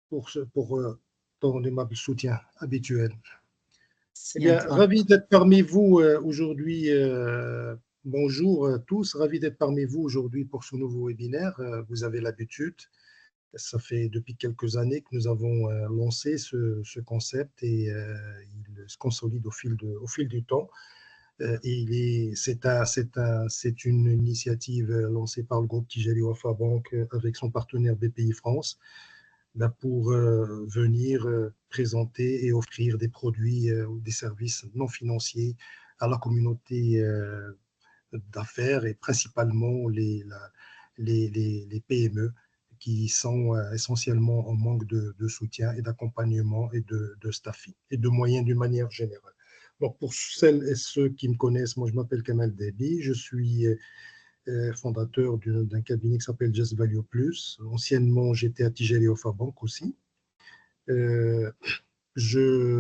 pour ton aimable soutien habituel. C'est Bien, un ravi d'être parmi vous aujourd'hui. Bonjour à tous, ravi d'être parmi vous aujourd'hui pour ce nouveau webinaire. Vous avez l'habitude, ça fait depuis quelques années que nous avons lancé ce concept et il se consolide au fil du temps. C'est une initiative lancée par le groupe Tijari Wafa Bank avec son partenaire BPI France pour venir présenter et offrir des produits ou des services non financiers à la communauté d'affaires et principalement les PME qui sont essentiellement en manque de soutien et d'accompagnement et de staffing et de moyens d'une manière générale. Donc, pour celles et ceux qui me connaissent, moi je m'appelle Kamal Debi, je suis fondateur d'un cabinet qui s'appelle Just Value Plus. Anciennement, j'étais à Tijari Wafa Bank aussi. Je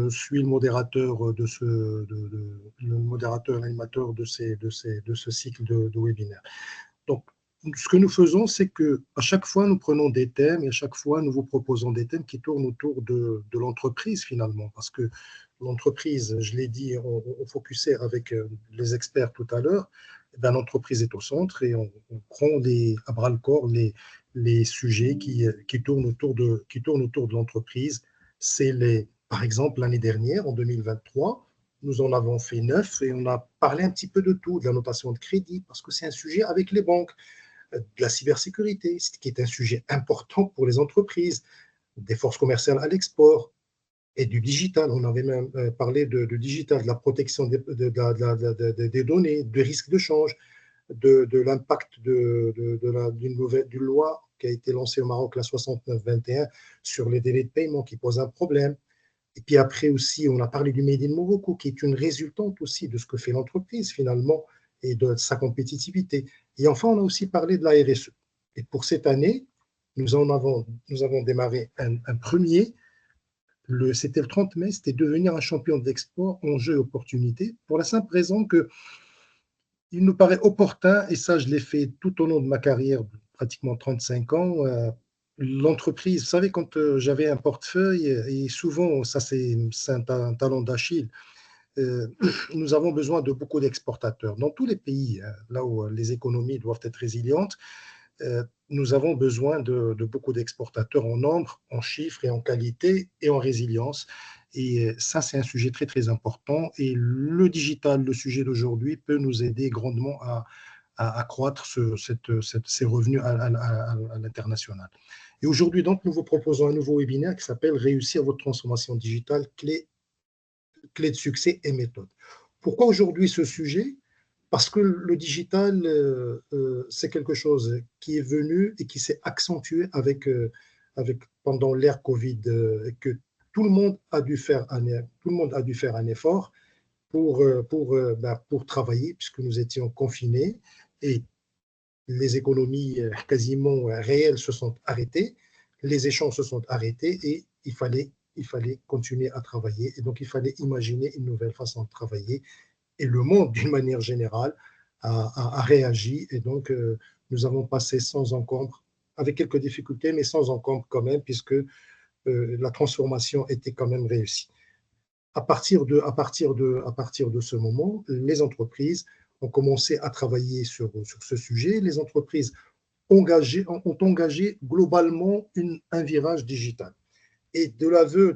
suis le modérateur le modérateur animateur de ce cycle de webinaires. Donc, ce que nous faisons, c'est qu'à chaque fois, nous prenons des thèmes et à chaque fois, nous vous proposons des thèmes qui tournent autour de l'entreprise finalement. Parce que l'entreprise, je l'ai dit, on focusait avec les experts tout à l'heure, l'entreprise est au centre et on prend à bras le corps les sujets qui tournent autour de l'entreprise. Par exemple, l'année dernière, en 2023, nous en avons fait 9 et on a parlé un petit peu de tout, de la notation de crédit, parce que c'est un sujet avec les banques, de la cybersécurité, ce qui est un sujet important pour les entreprises, des forces commerciales à l'export et du digital. On avait même parlé de digital, de la protection des données, des risques de change, de l'impact d'une loi qui a été lancée au Maroc, la 69-21, sur les délais de paiement qui pose un problème. Et puis après aussi, on a parlé du Made in Morocco, qui est une résultante aussi de ce que fait l'entreprise finalement et de sa compétitivité. Et enfin, on a aussi parlé de la RSE. Et pour cette année, nous avons démarré un premier, c'était le 30 mai, c'était devenir un champion de l'export, enjeu et opportunité, pour la simple raison que il nous paraît opportun, et ça je l'ai fait tout au long de ma carrière, pratiquement 35 ans, l'entreprise, vous savez, quand j'avais un portefeuille, et souvent, ça c'est un talent d'Achille, nous avons besoin de beaucoup d'exportateurs. Dans tous les pays, là où les économies doivent être résilientes, nous avons besoin de beaucoup d'exportateurs en nombre, en chiffres et en qualité et en résilience. Et ça, c'est un sujet très, très important. Et le digital, le sujet d'aujourd'hui, peut nous aider grandement à accroître ces revenus à l'international. Et aujourd'hui, donc, nous vous proposons un nouveau webinaire qui s'appelle « Réussir votre transformation digitale, clés de succès et méthodes ». Pourquoi aujourd'hui ce sujet ? Parce que le digital, c'est quelque chose qui est venu et qui s'est accentué pendant l'ère Covid, que tout le monde a dû faire un effort pour travailler, puisque nous étions confinés et les économies quasiment réelles se sont arrêtées, les échanges se sont arrêtés et il fallait continuer à travailler. Et donc, il fallait imaginer une nouvelle façon de travailler. Et le monde, d'une manière générale, a réagi. Et donc, nous avons passé sans encombre, avec quelques difficultés, mais sans encombre quand même, puisque la transformation était quand même réussie. À partir de ce moment, les entreprises ont commencé à travailler sur ce sujet. Les entreprises ont engagé globalement un virage digital. Et de l'aveu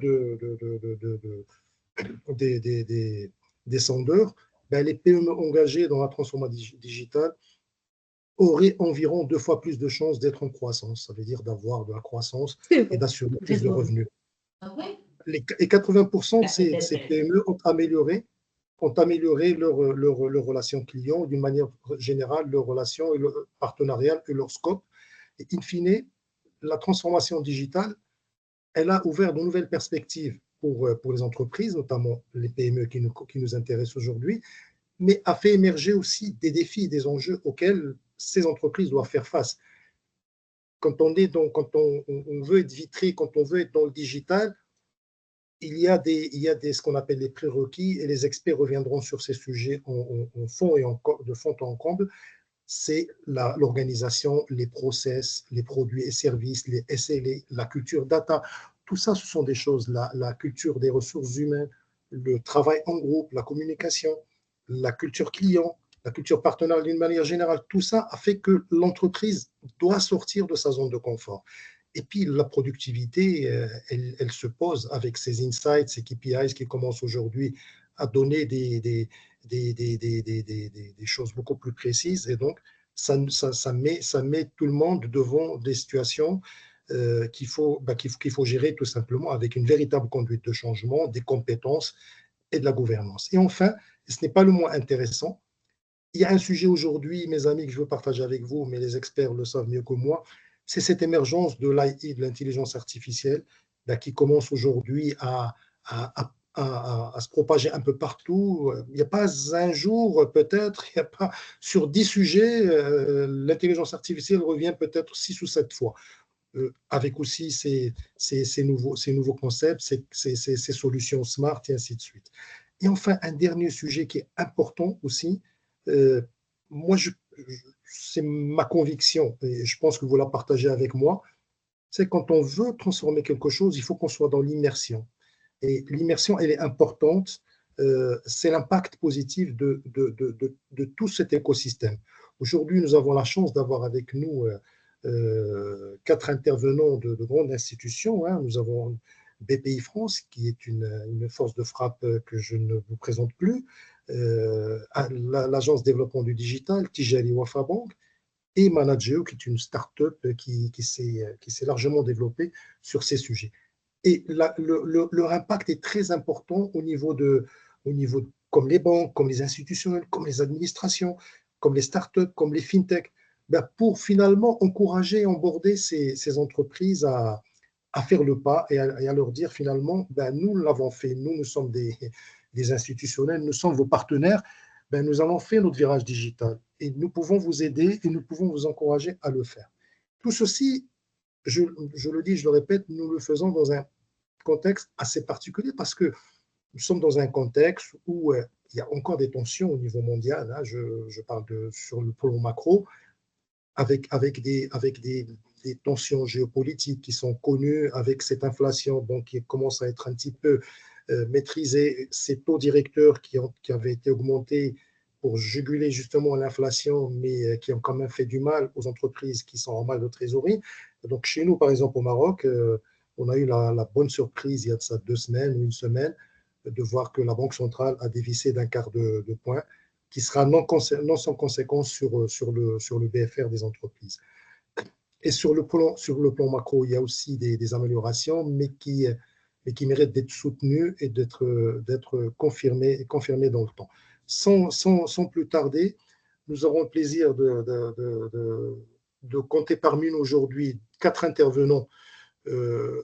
des sondeurs, les PME engagées dans la transformation digitale auraient environ 2 fois plus de chances d'être en croissance. Ça veut dire d'avoir de la croissance et d'assurer plus de revenus. Et 80% de ces PME ont amélioré leur relation client, d'une manière générale, leur relation partenariale et leur scope. Et in fine, la transformation digitale, elle a ouvert de nouvelles perspectives pour les entreprises, notamment les PME qui nous intéressent aujourd'hui, mais a fait émerger aussi des défis et des enjeux auxquels ces entreprises doivent faire face. Quand on veut être vitré, quand on veut être dans le digital, il y a ce qu'on appelle les prérequis, et les experts reviendront sur ces sujets en fond et de fond en comble. C'est l'organisation, les process, les produits et services, les SLA, la culture data. tout ça, ce sont des choses, la culture des ressources humaines, le travail en groupe, la communication, la culture client, la culture partenaire d'une manière générale, tout ça a fait que l'entreprise doit sortir de sa zone de confort. Et puis, la productivité, elle se pose avec ces insights, ces KPIs qui commencent aujourd'hui à donner des choses beaucoup plus précises. Et donc, ça met tout le monde devant des situations qu'il faut gérer tout simplement avec une véritable conduite de changement, des compétences et de la gouvernance. Et enfin, et ce n'est pas le moins intéressant, il y a un sujet aujourd'hui, mes amis, que je veux partager avec vous, mais les experts le savent mieux que moi, c'est cette émergence de l'IA, de l'intelligence artificielle, qui commence aujourd'hui à se propager un peu partout. Il n'y a pas un jour, peut-être, il n'y a pas sur 10 sujets, l'intelligence artificielle revient peut-être 6 ou 7 fois. Avec aussi ces nouveaux concepts, ces solutions smart et ainsi de suite. Et enfin, un dernier sujet qui est important aussi, euh, moi, c'est ma conviction, et je pense que vous la partagez avec moi, c'est quand on veut transformer quelque chose, il faut qu'on soit dans l'immersion. Et l'immersion, elle est importante, c'est l'impact positif de tout cet écosystème. Aujourd'hui, nous avons la chance d'avoir avec nous 4 intervenants de grandes institutions. Hein. Nous avons BPI France, qui est une force de frappe que je ne vous présente plus, l'Agence de développement du digital, Tijari Wafa Bank, et Manageo, qui est une start-up qui s'est largement développée sur ces sujets. Et leur impact est très important comme les banques, comme les institutions, comme les administrations, comme les startups, comme les fintechs, pour finalement encourager et emborder ces entreprises à faire le pas et à leur dire finalement, nous l'avons fait, nous sommes des institutionnels, nous sommes vos partenaires, nous avons fait notre virage digital et nous pouvons vous aider et nous pouvons vous encourager à le faire. Tout ceci, je le dis, je le répète, nous le faisons dans un contexte assez particulier parce que nous sommes dans un contexte où il y a encore des tensions au niveau mondial. Hein, je parle sur le plan macro, avec des tensions géopolitiques qui sont connues, avec cette inflation donc, qui commence à être un petit peu maîtrisée, ces taux directeurs qui avaient été augmentés pour juguler justement l'inflation, mais qui ont quand même fait du mal aux entreprises qui sont en mal de trésorerie. Donc chez nous, par exemple au Maroc, on a eu la bonne surprise il y a de ça 2 semaines ou une semaine de voir que la Banque centrale a dévissé d'un quart de point, qui sera non sans conséquence sur le BFR des entreprises. Et sur le plan macro, il y a aussi des améliorations, mais qui méritent d'être soutenues et d'être confirmées dans le temps. Sans plus tarder, nous aurons le plaisir de compter parmi nous aujourd'hui 4 intervenants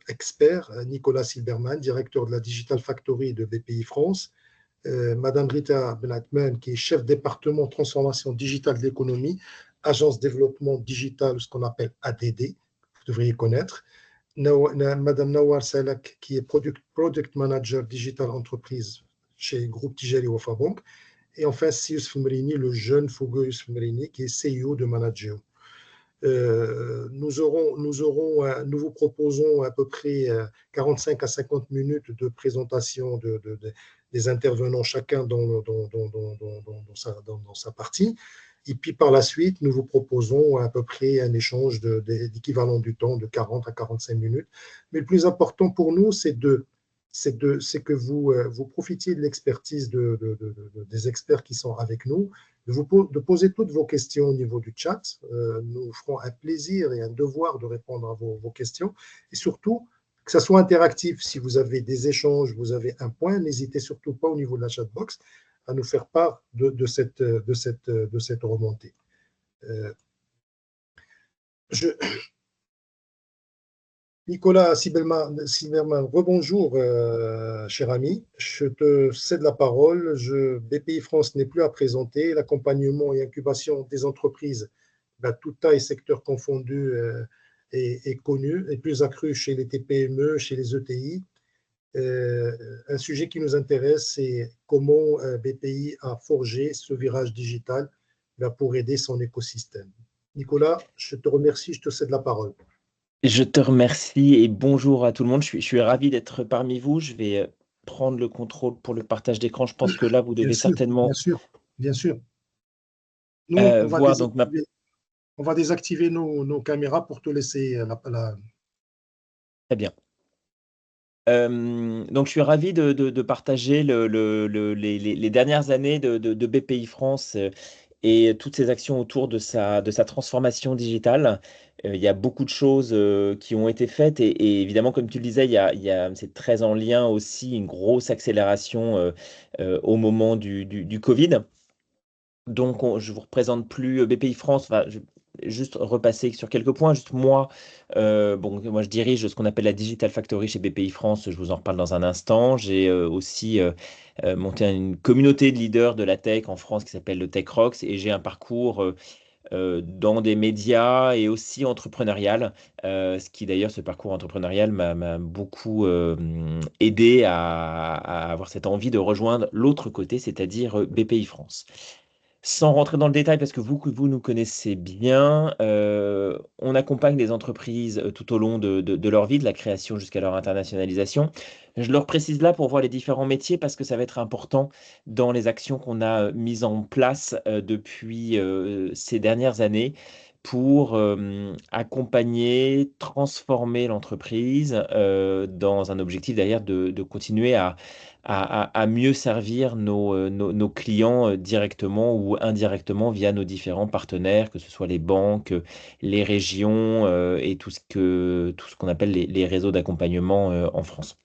experts. Nicolas Silberman, directeur de la Digital Factory de BPI France, Madame Rita Benatman, qui est chef département transformation digitale de l'économie, agence développement digital, ce qu'on appelle ADD, vous devriez connaître. Madame Nawar Salak, qui est product manager digital entreprise chez Groupe Tijari Wafa Bank. Et enfin, Sius Fumrini, le jeune Fougo Fumrini, qui est CEO de Manageo. Nous vous proposons à peu près 45 à 50 minutes de présentation des intervenants, chacun dans sa partie. Et puis par la suite, nous vous proposons à peu près un échange d'équivalent du temps de 40 à 45 minutes. Mais le plus important pour nous, c'est que vous profitiez de l'expertise des experts qui sont avec nous, de poser toutes vos questions au niveau du chat. Nous ferons un plaisir et un devoir de répondre à vos questions. Et surtout, que ça soit interactif. Si vous avez des échanges, vous avez un point, n'hésitez surtout pas au niveau de la chatbox à nous faire part de cette remontée. Nicolas Silberman, rebonjour, cher ami. Je te cède la parole. BPI France n'est plus à présenter. L'accompagnement et incubation des entreprises, toute taille, secteur confondu, est connu et plus accru chez les TPME, chez les ETI. Un sujet qui nous intéresse, c'est comment BPI a forgé ce virage digital pour aider son écosystème. Nicolas, je te remercie, je te cède la parole. Je te remercie et bonjour à tout le monde. Je suis ravi d'être parmi vous. Je vais prendre le contrôle pour le partage d'écran. Je pense que là, vous Bien devez sûr, bien certainement sûr, bien sûr. Nous, voir donc ma... on va désactiver nos caméras pour te laisser Très bien. Donc, je suis ravi de partager les dernières années de BPI France et toutes ces actions autour de sa transformation digitale. Il y a beaucoup de choses qui ont été faites et évidemment, comme tu le disais, c'est très en lien aussi, une grosse accélération au moment du Covid. Donc, je ne vous représente plus BPI France. Enfin, je vais juste repasser sur quelques points. Juste moi, bon, moi, je dirige ce qu'on appelle la Digital Factory chez BPI France. Je vous en reparle dans un instant. J'ai aussi monté une communauté de leaders de la tech en France qui s'appelle le Tech Rocks et j'ai un parcours dans des médias et aussi entrepreneurial. Ce qui d'ailleurs, ce parcours entrepreneurial m'a beaucoup aidé à avoir cette envie de rejoindre l'autre côté, c'est-à-dire BPI France. Sans rentrer dans le détail, parce que vous nous connaissez bien, on accompagne les entreprises tout au long de leur vie, de la création jusqu'à leur internationalisation. Je leur précise là pour voir les différents métiers, parce que ça va être important dans les actions qu'on a mises en place depuis ces dernières années pour accompagner, transformer l'entreprise dans un objectif derrière de continuer à mieux servir nos clients directement ou indirectement via nos différents partenaires, que ce soit les banques, les régions et tout ce qu'on appelle les réseaux d'accompagnement en France.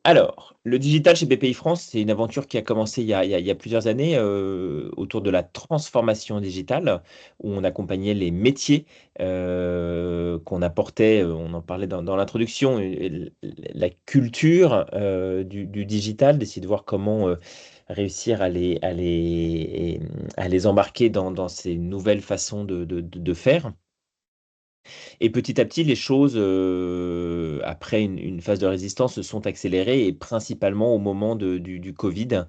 Alors, le digital chez BPI France, c'est une aventure qui a commencé il y a plusieurs années autour de la transformation digitale, où on accompagnait les métiers qu'on apportait, on en parlait dans l'introduction, la culture du digital, d'essayer de voir comment réussir à les embarquer dans ces nouvelles façons de faire. Et petit à petit, les choses, après une phase de résistance, se sont accélérées, et principalement au moment du Covid.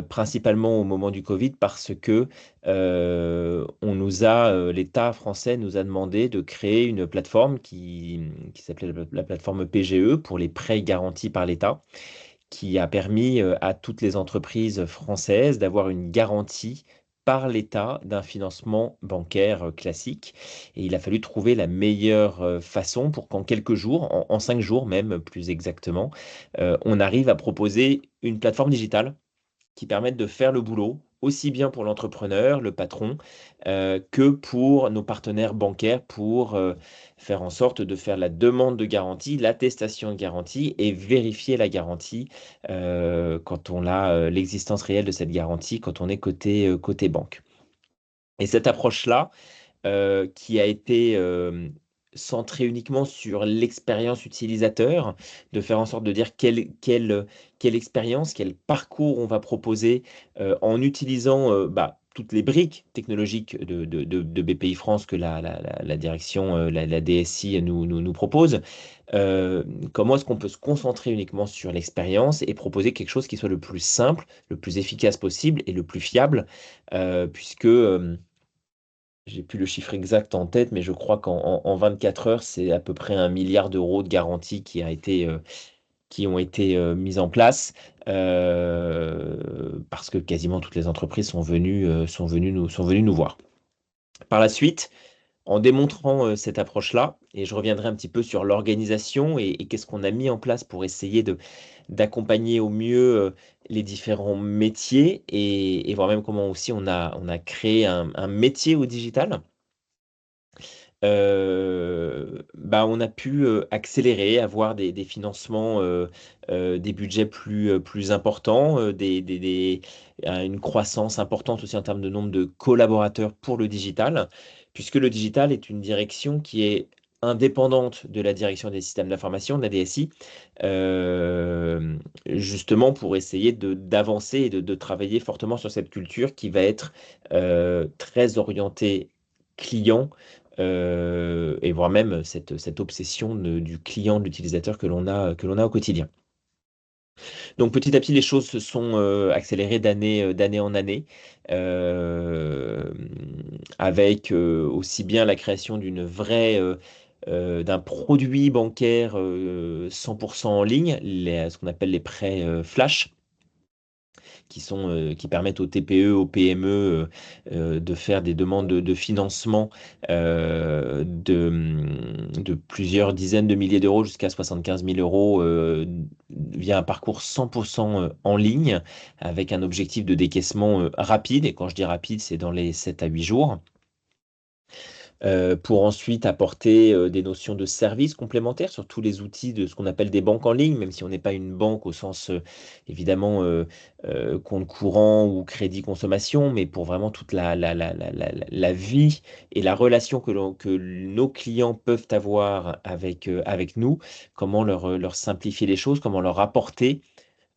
Principalement au moment du Covid, parce que l'État français nous a demandé de créer une plateforme qui s'appelait la plateforme PGE pour les prêts garantis par l'État, qui a permis à toutes les entreprises françaises d'avoir une garantie par l'État d'un financement bancaire classique. Et il a fallu trouver la meilleure façon pour qu'en quelques jours, en 5 jours même plus exactement, on arrive à proposer une plateforme digitale qui permettent de faire le boulot aussi bien pour l'entrepreneur, le patron, que pour nos partenaires bancaires pour faire en sorte de faire la demande de garantie, l'attestation de garantie et vérifier la garantie quand on a l'existence réelle de cette garantie, quand on est côté banque. Et cette approche-là, qui a été centré uniquement sur l'expérience utilisateur, de faire en sorte de dire quelle expérience, quel parcours on va proposer en utilisant toutes les briques technologiques de BPI France que la direction, la DSI nous propose. Comment est-ce qu'on peut se concentrer uniquement sur l'expérience et proposer quelque chose qui soit le plus simple, le plus efficace possible et le plus fiable, puisque j'ai plus le chiffre exact en tête, mais je crois qu'en 24 heures, c'est à peu près 1 milliard d'euros de garanties qui ont été mises en place parce que quasiment toutes les entreprises sont venues nous voir. Par la suite, en démontrant cette approche-là, et je reviendrai un petit peu sur l'organisation et qu'est-ce qu'on a mis en place pour essayer d'accompagner au mieux les différents métiers et voir même comment aussi on a créé un métier au digital. On a pu accélérer, avoir des financements, des budgets plus importants, une croissance importante aussi en termes de nombre de collaborateurs pour le digital, puisque le digital est une direction qui est indépendante de la direction des systèmes d'information, de la DSI, euh, justement pour essayer d'avancer et de travailler fortement sur cette culture qui va être très orientée client et voire même cette obsession du client, de l'utilisateur que l'on a au quotidien. Donc petit à petit, les choses se sont accélérées d'année en année, euh, avec aussi bien la création d'un produit bancaire 100% en ligne, ce qu'on appelle les prêts flash, qui permettent aux TPE, aux PME de faire des demandes de financement de plusieurs dizaines de milliers d'euros jusqu'à 75 000 euros via un parcours 100% en ligne avec un objectif de décaissement rapide. Et quand je dis rapide, c'est dans les 7 à 8 jours pour ensuite apporter des notions de services complémentaires sur tous les outils de ce qu'on appelle des banques en ligne, même si on n'est pas une banque au sens évidemment compte courant ou crédit consommation, mais pour vraiment toute la vie et la relation que nos clients peuvent avoir avec nous, comment leur simplifier les choses, comment leur apporter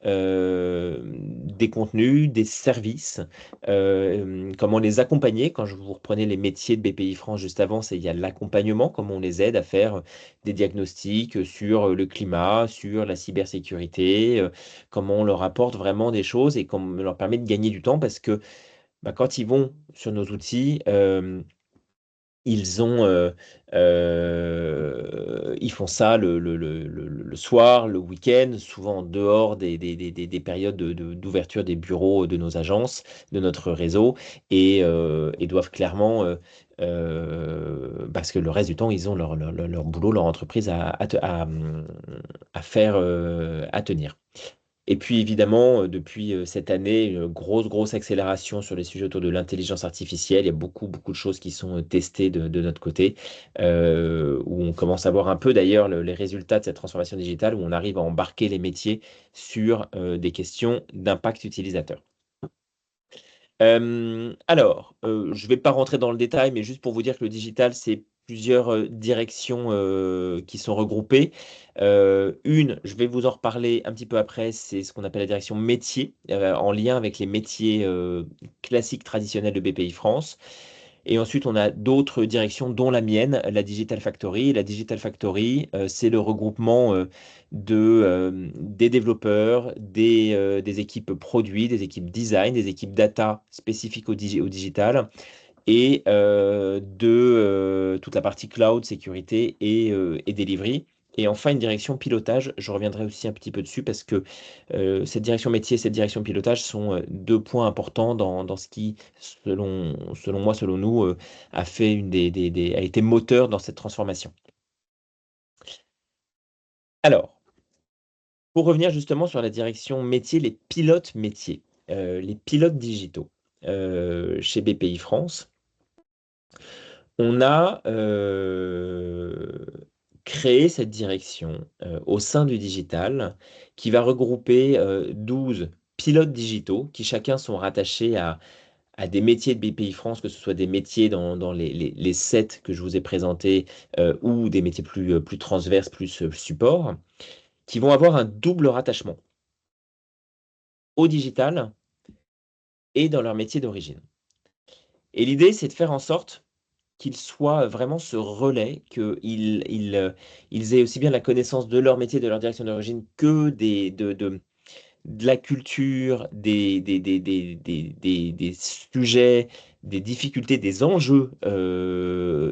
des contenus, des services, comment les accompagner. Quand je vous reprenais les métiers de BPI France juste avant, il y a l'accompagnement, comment on les aide à faire des diagnostics sur le climat, sur la cybersécurité, comment on leur apporte vraiment des choses et comment on leur permet de gagner du temps parce que bah, quand ils vont sur nos outils, ils font ça le soir, le week-end, souvent en dehors des périodes d'ouverture des bureaux de nos agences, de notre réseau, et doivent clairement, parce que le reste du temps, ils ont leur boulot, leur entreprise à faire, à tenir. Et puis évidemment, depuis cette année, une grosse accélération sur les sujets autour de l'intelligence artificielle. Il y a beaucoup de choses qui sont testées de notre côté, où on commence à voir un peu d'ailleurs les résultats de cette transformation digitale, où on arrive à embarquer les métiers sur des questions d'impact utilisateur. Je ne vais pas rentrer dans le détail, mais juste pour vous dire que le digital, c'est plusieurs directions qui sont regroupées. Je vais vous en reparler un petit peu après, c'est ce qu'on appelle la direction métier, en lien avec les métiers classiques traditionnels de BPI France. Et ensuite, on a d'autres directions, dont la mienne, la Digital Factory. La Digital Factory, c'est le regroupement des développeurs, des équipes produits, des équipes design, des équipes data spécifiques au digital et de toute la partie cloud, sécurité et delivery. Et enfin, une direction pilotage. Je reviendrai aussi un petit peu dessus parce que cette direction métier et cette direction pilotage sont deux points importants dans ce qui, selon moi, selon nous, a fait a été moteur dans cette transformation. Alors, pour revenir justement sur la direction métier, les pilotes métiers, les pilotes digitaux chez BPI France. On a créé cette direction au sein du digital qui va regrouper 12 pilotes digitaux qui chacun sont rattachés à des métiers de BPI France, que ce soit des métiers dans les 7 que je vous ai présentés ou des métiers plus transverses, plus support, qui vont avoir un double rattachement au digital et dans leur métier d'origine. Et l'idée, c'est de faire en sorte qu'ils soient vraiment ce relais, qu'ils aient aussi bien la connaissance de leur métier, de leur direction d'origine, que de la culture, des sujets, des difficultés, des enjeux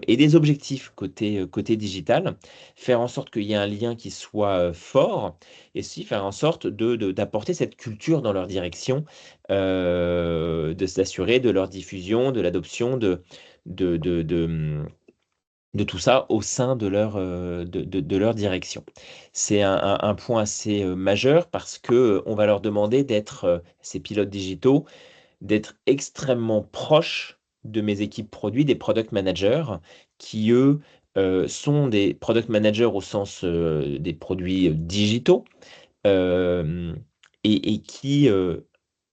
et des objectifs côté digital, faire en sorte qu'il y ait un lien qui soit fort, et aussi faire en sorte d'apporter cette culture dans leur direction, de s'assurer de leur diffusion, de l'adoption de, de, de, de tout ça au sein de leur direction. C'est un point assez majeur parce que on va leur demander d'être, ces pilotes digitaux, d'être extrêmement proches de mes équipes produits, des product managers, qui eux sont des product managers au sens des produits digitaux, euh, et qui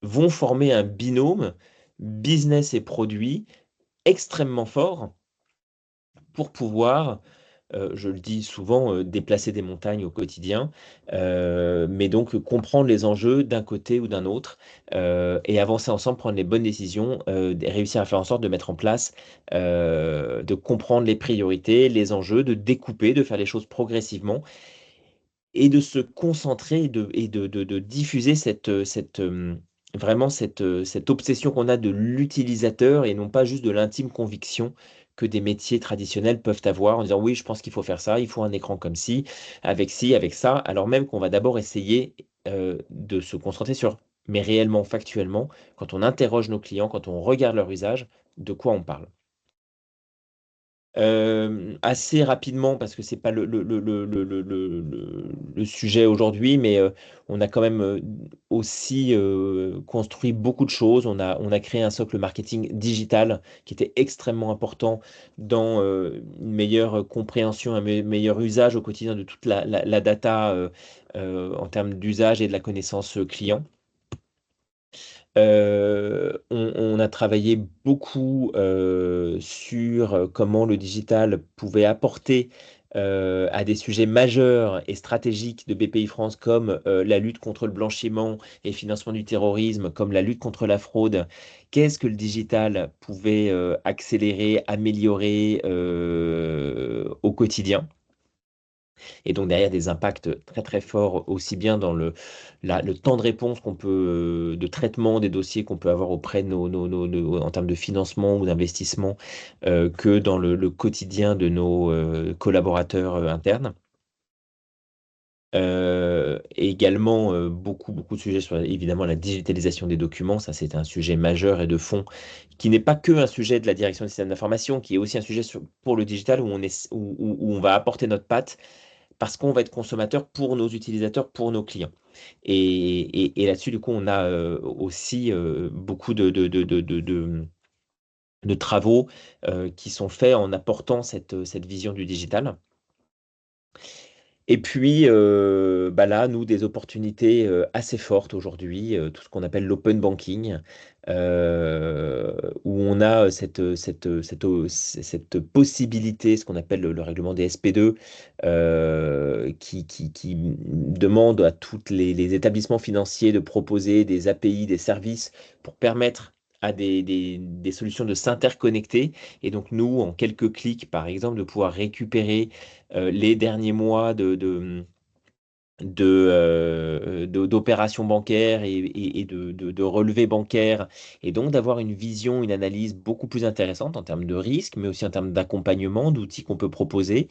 vont former un binôme business et produit extrêmement fort pour pouvoir, je le dis souvent, déplacer des montagnes au quotidien, mais donc comprendre les enjeux d'un côté ou d'un autre, et avancer ensemble, prendre les bonnes décisions, et réussir à faire en sorte de mettre en place, de comprendre les priorités, les enjeux, de découper, de faire les choses progressivement et de se concentrer de diffuser vraiment cette obsession qu'on a de l'utilisateur et non pas juste de l'intime conviction que des métiers traditionnels peuvent avoir en disant oui, je pense qu'il faut faire ça, il faut un écran comme ci, avec ça, alors même qu'on va d'abord essayer de se concentrer sur, mais réellement, factuellement, quand on interroge nos clients, quand on regarde leur usage, de quoi on parle. Assez rapidement, parce que c'est pas le sujet aujourd'hui, mais on a quand même aussi construit beaucoup de choses. On a créé un socle marketing digital qui était extrêmement important dans une meilleure compréhension, un meilleur usage au quotidien de toute la data en termes d'usage et de la connaissance client. On a travaillé beaucoup sur comment le digital pouvait apporter à des sujets majeurs et stratégiques de BPI France comme la lutte contre le blanchiment et le financement du terrorisme, comme la lutte contre la fraude. Qu'est-ce que le digital pouvait accélérer, améliorer au quotidien? Et donc derrière des impacts très très forts, aussi bien dans le temps de réponse qu'on peut, de traitement des dossiers qu'on peut avoir auprès de en termes de financement ou d'investissement, que dans le quotidien de nos collaborateurs internes. Et également beaucoup, beaucoup de sujets sur évidemment la digitalisation des documents. Ça, c'est un sujet majeur et de fond qui n'est pas que un sujet de la direction des systèmes d'information, qui est aussi un sujet pour le digital où on va apporter notre patte parce qu'on va être consommateur pour nos utilisateurs, pour nos clients. Et là-dessus, du coup, on a aussi beaucoup de travaux qui sont faits en apportant cette vision du digital. Et puis, bah là, nous, des opportunités assez fortes aujourd'hui, tout ce qu'on appelle l'open banking, où on a cette possibilité, ce qu'on appelle le règlement des SP2, qui demande à tous les établissements financiers de proposer des API, des services pour permettre à des solutions de s'interconnecter. Et donc, nous, en quelques clics, par exemple, de pouvoir récupérer les derniers mois d'opérations bancaires et de relevés bancaires, et donc d'avoir une vision, une analyse beaucoup plus intéressante en termes de risque, mais aussi en termes d'accompagnement, d'outils qu'on peut proposer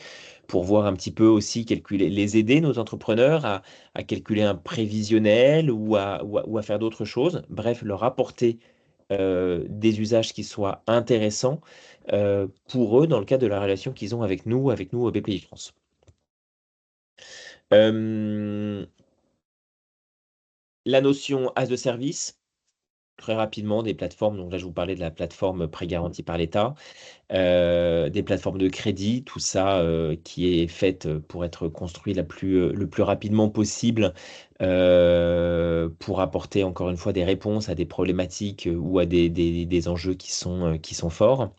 pour voir un petit peu aussi calculer, les aider, nos entrepreneurs, à calculer un prévisionnel ou à faire d'autres choses. Bref, leur apporter des usages qui soient intéressants pour eux dans le cadre de la relation qu'ils ont avec nous au BPI France. Euh, la notion as de service, très rapidement, des plateformes, donc là je vous parlais de la plateforme prêt garanti par l'État, des plateformes de crédit, tout ça qui est fait pour être construit le plus rapidement possible pour apporter encore une fois des réponses à des problématiques ou à des enjeux qui sont forts.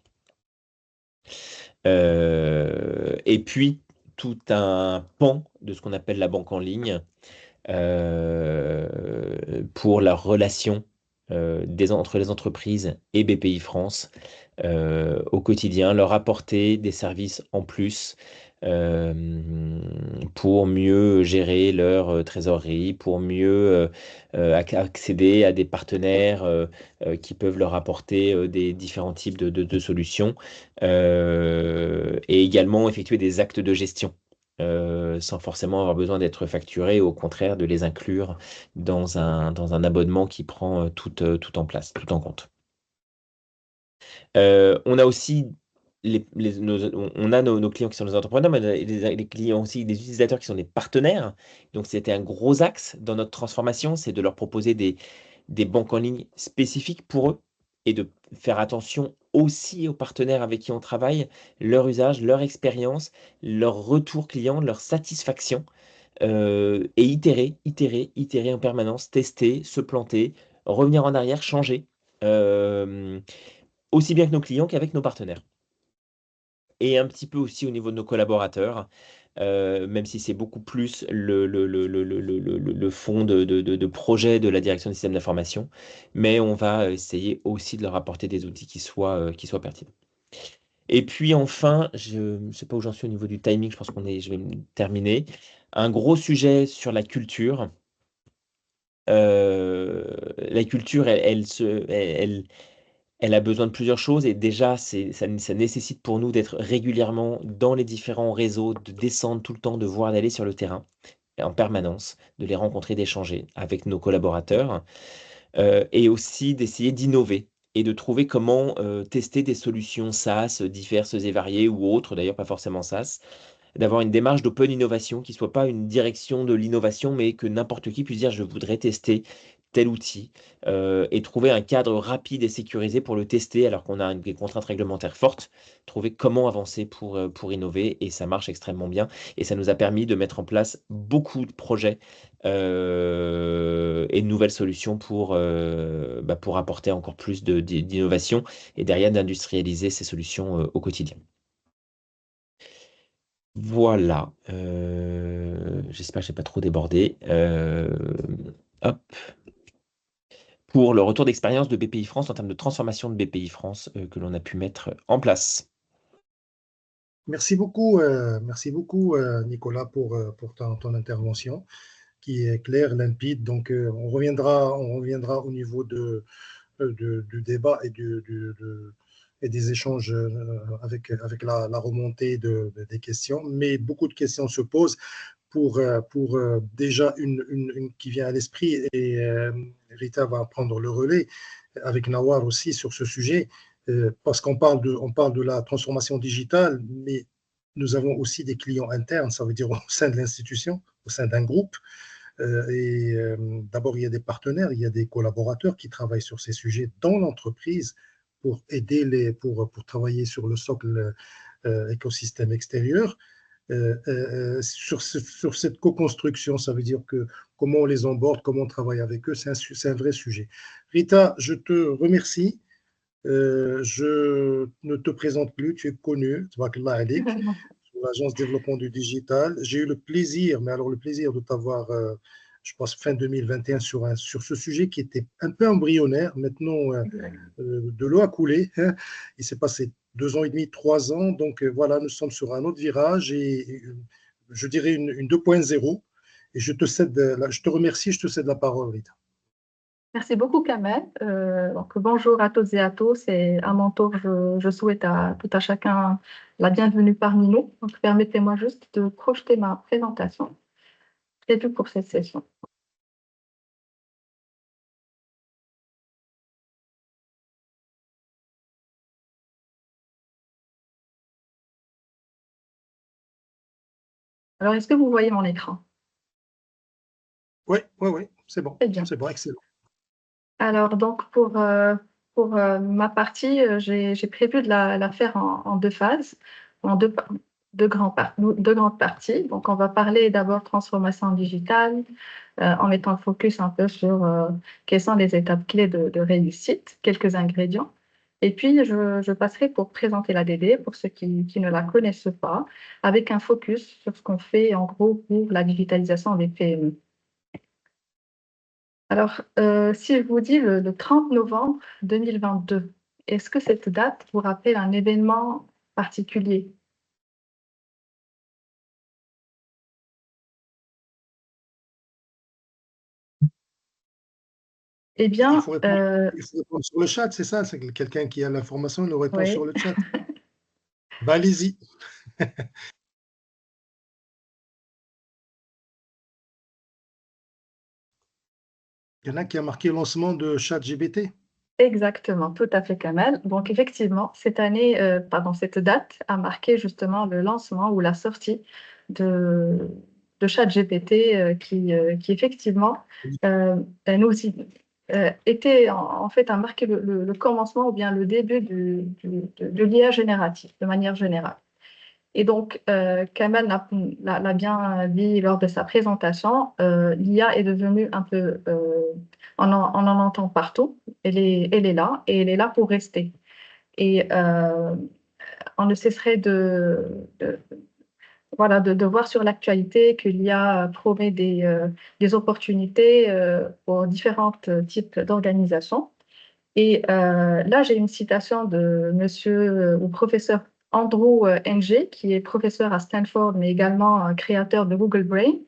Et puis tout un pan de ce qu'on appelle la banque en ligne pour la relation entre les entreprises et BPI France au quotidien, leur apporter des services en plus pour mieux gérer leur trésorerie, pour mieux accéder à des partenaires qui peuvent leur apporter des différents types de solutions et également effectuer des actes de gestion sans forcément avoir besoin d'être facturé, au contraire de les inclure dans un abonnement qui prend tout en place, tout en compte. On a aussi on a nos clients qui sont des entrepreneurs, mais les clients aussi, des utilisateurs qui sont des partenaires. Donc, c'était un gros axe dans notre transformation, c'est de leur proposer des banques en ligne spécifiques pour eux et de faire attention aussi aux partenaires avec qui on travaille, leur usage, leur expérience, leur retour client, leur satisfaction, et itérer en permanence, tester, se planter, revenir en arrière, changer. Euh, Aussi bien que nos clients qu'avec nos partenaires. Et un petit peu aussi au niveau de nos collaborateurs, même si c'est beaucoup plus le fond de projet de la direction des systèmes d'information, mais on va essayer aussi de leur apporter des outils qui soient pertinents. Et puis enfin, je ne sais pas où j'en suis au niveau du timing, je pense je vais terminer. Un gros sujet sur la culture. La culture, elle a besoin de plusieurs choses et déjà, ça nécessite pour nous d'être régulièrement dans les différents réseaux, de descendre tout le temps, de voir, d'aller sur le terrain en permanence, de les rencontrer, d'échanger avec nos collaborateurs et aussi d'essayer d'innover et de trouver comment tester des solutions SaaS diverses et variées ou autres, d'ailleurs pas forcément SaaS, d'avoir une démarche d'open innovation qui soit pas une direction de l'innovation, mais que n'importe qui puisse dire je voudrais tester tel outil et trouver un cadre rapide et sécurisé pour le tester alors qu'on a des contraintes réglementaires fortes, trouver comment avancer pour innover et ça marche extrêmement bien et ça nous a permis de mettre en place beaucoup de projets et de nouvelles solutions pour apporter encore plus d'innovation et derrière d'industrialiser ces solutions au quotidien. Voilà. J'espère que je n'ai pas trop débordé. Hop. Pour le retour d'expérience de BPI France en termes de transformation de BPI France que l'on a pu mettre en place. merci beaucoup Nicolas, pour ton intervention qui est claire, limpide. Donc, on reviendra au niveau du débat et des échanges avec la remontée des questions. Mais beaucoup de questions se posent pour déjà une qui vient à l'esprit et Rita va prendre le relais avec Nawar aussi sur ce sujet parce on parle de la transformation digitale, mais nous avons aussi des clients internes, ça veut dire au sein de l'institution, au sein d'un groupe. D'abord, il y a des partenaires, il y a des collaborateurs qui travaillent sur ces sujets dans l'entreprise pour aider pour travailler sur le socle écosystème extérieur. Sur cette co-construction, ça veut dire que comment on les emborde, comment on travaille avec eux, c'est un vrai sujet. Rita, je te remercie. Je ne te présente plus, tu es connue, tabarakallah alik, sur l'agence développement du digital. J'ai eu le plaisir, mais alors le plaisir de t'avoir, je pense, fin 2021 sur ce sujet qui était un peu embryonnaire. Maintenant, de l'eau a coulé, hein. Il s'est passé 2 ans et demi, 3 ans. Donc voilà, nous sommes sur un autre virage et je dirais une 2.0. Et je te remercie, je te cède la parole, Rita. Merci beaucoup, Kamel. Donc, bonjour à toutes et à tous. Et à mon tour, je souhaite à tout à chacun la bienvenue parmi nous. Donc, permettez-moi juste de projeter ma présentation prévue pour cette session. Alors, est-ce que vous voyez mon écran? Oui, c'est bon. Très bien. C'est bon, excellent. Alors, donc, pour ma partie, j'ai prévu de la faire en deux phases, en deux grandes parties. Donc, on va parler d'abord transformation digitale, en mettant le focus un peu sur quelles sont les étapes clés de réussite, quelques ingrédients. Et puis, je passerai pour présenter l'ADD pour ceux qui ne la connaissent pas, avec un focus sur ce qu'on fait en gros pour la digitalisation des PME. Alors, si je vous dis le 30 novembre 2022, est-ce que cette date vous rappelle un événement particulier? Eh bien, il faut répondre sur le chat, c'est ça? C'est que quelqu'un qui a l'information nous répond oui. sur le chat. Bah, allez-y. Il y en a qui a marqué lancement de ChatGPT. Exactement, tout à fait, Kamel. Donc, effectivement, cette date a marqué justement le lancement ou la sortie de ChatGPT qui effectivement était en fait a marqué le commencement ou bien le début de l'IA générative de manière générale. Et donc, Kamel l'a bien dit lors de sa présentation, l'IA est devenue un peu, on en entend partout, elle est là et elle est là pour rester. Et on ne cesserait voilà, de voir sur l'actualité que l'IA promet des opportunités pour différents types d'organisations. Et là, j'ai une citation de monsieur ou professeur Andrew Ng, qui est professeur à Stanford, mais également créateur de Google Brain,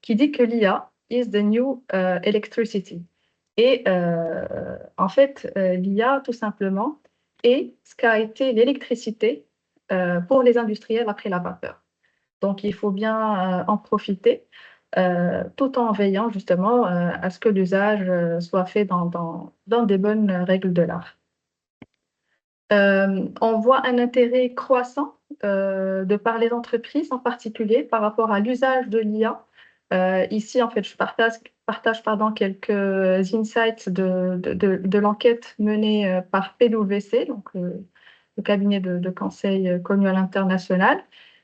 qui dit que l'IA is the new electricity. Et en fait, l'IA, tout simplement, est ce qu'a été l'électricité pour les industriels après la vapeur. Donc, il faut bien en profiter, tout en veillant justement à ce que l'usage soit fait dans des bonnes règles de l'art. On voit un intérêt croissant de par les entreprises en particulier par rapport à l'usage de l'IA. Ici, en fait, je partage quelques insights de l'enquête menée par PwC, donc le cabinet de conseil connu à l'international,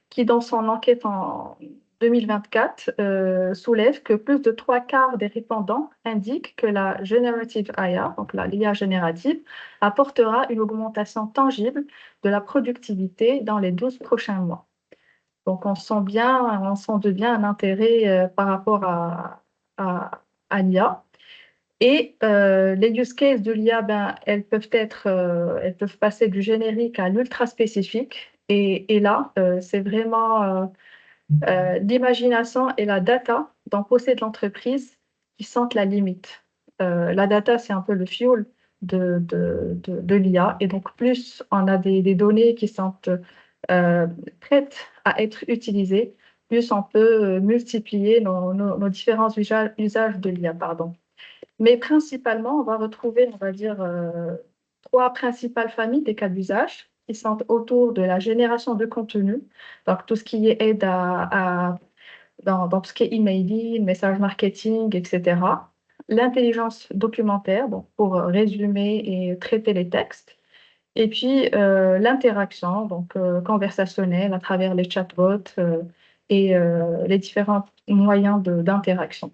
qui, dans son enquête en 2024, soulève que plus de 3/4 des répondants indiquent que la Generative AI, donc l'IA générative, apportera une augmentation tangible de la productivité dans les 12 prochains mois. Donc, on sent de bien un intérêt par rapport à l'IA. Et les use cases de l'IA, elles peuvent passer du générique à l'ultra spécifique. Et là, c'est vraiment l'imagination et la data dont possède l'entreprise qui sentent la limite. La data, c'est un peu le fuel de l'IA. Et donc, plus on a des données qui sont prêtes à être utilisées, plus on peut multiplier nos différents usages de l'IA, pardon. Mais principalement, on va retrouver, on va dire, trois principales familles des cas d'usage qui sont autour de la génération de contenu, donc tout ce qui est aide dans tout ce qui est emailing, message marketing, etc. L'intelligence documentaire, donc pour résumer et traiter les textes. Et puis l'interaction, donc conversationnelle à travers les chatbots et les différents moyens d'interaction.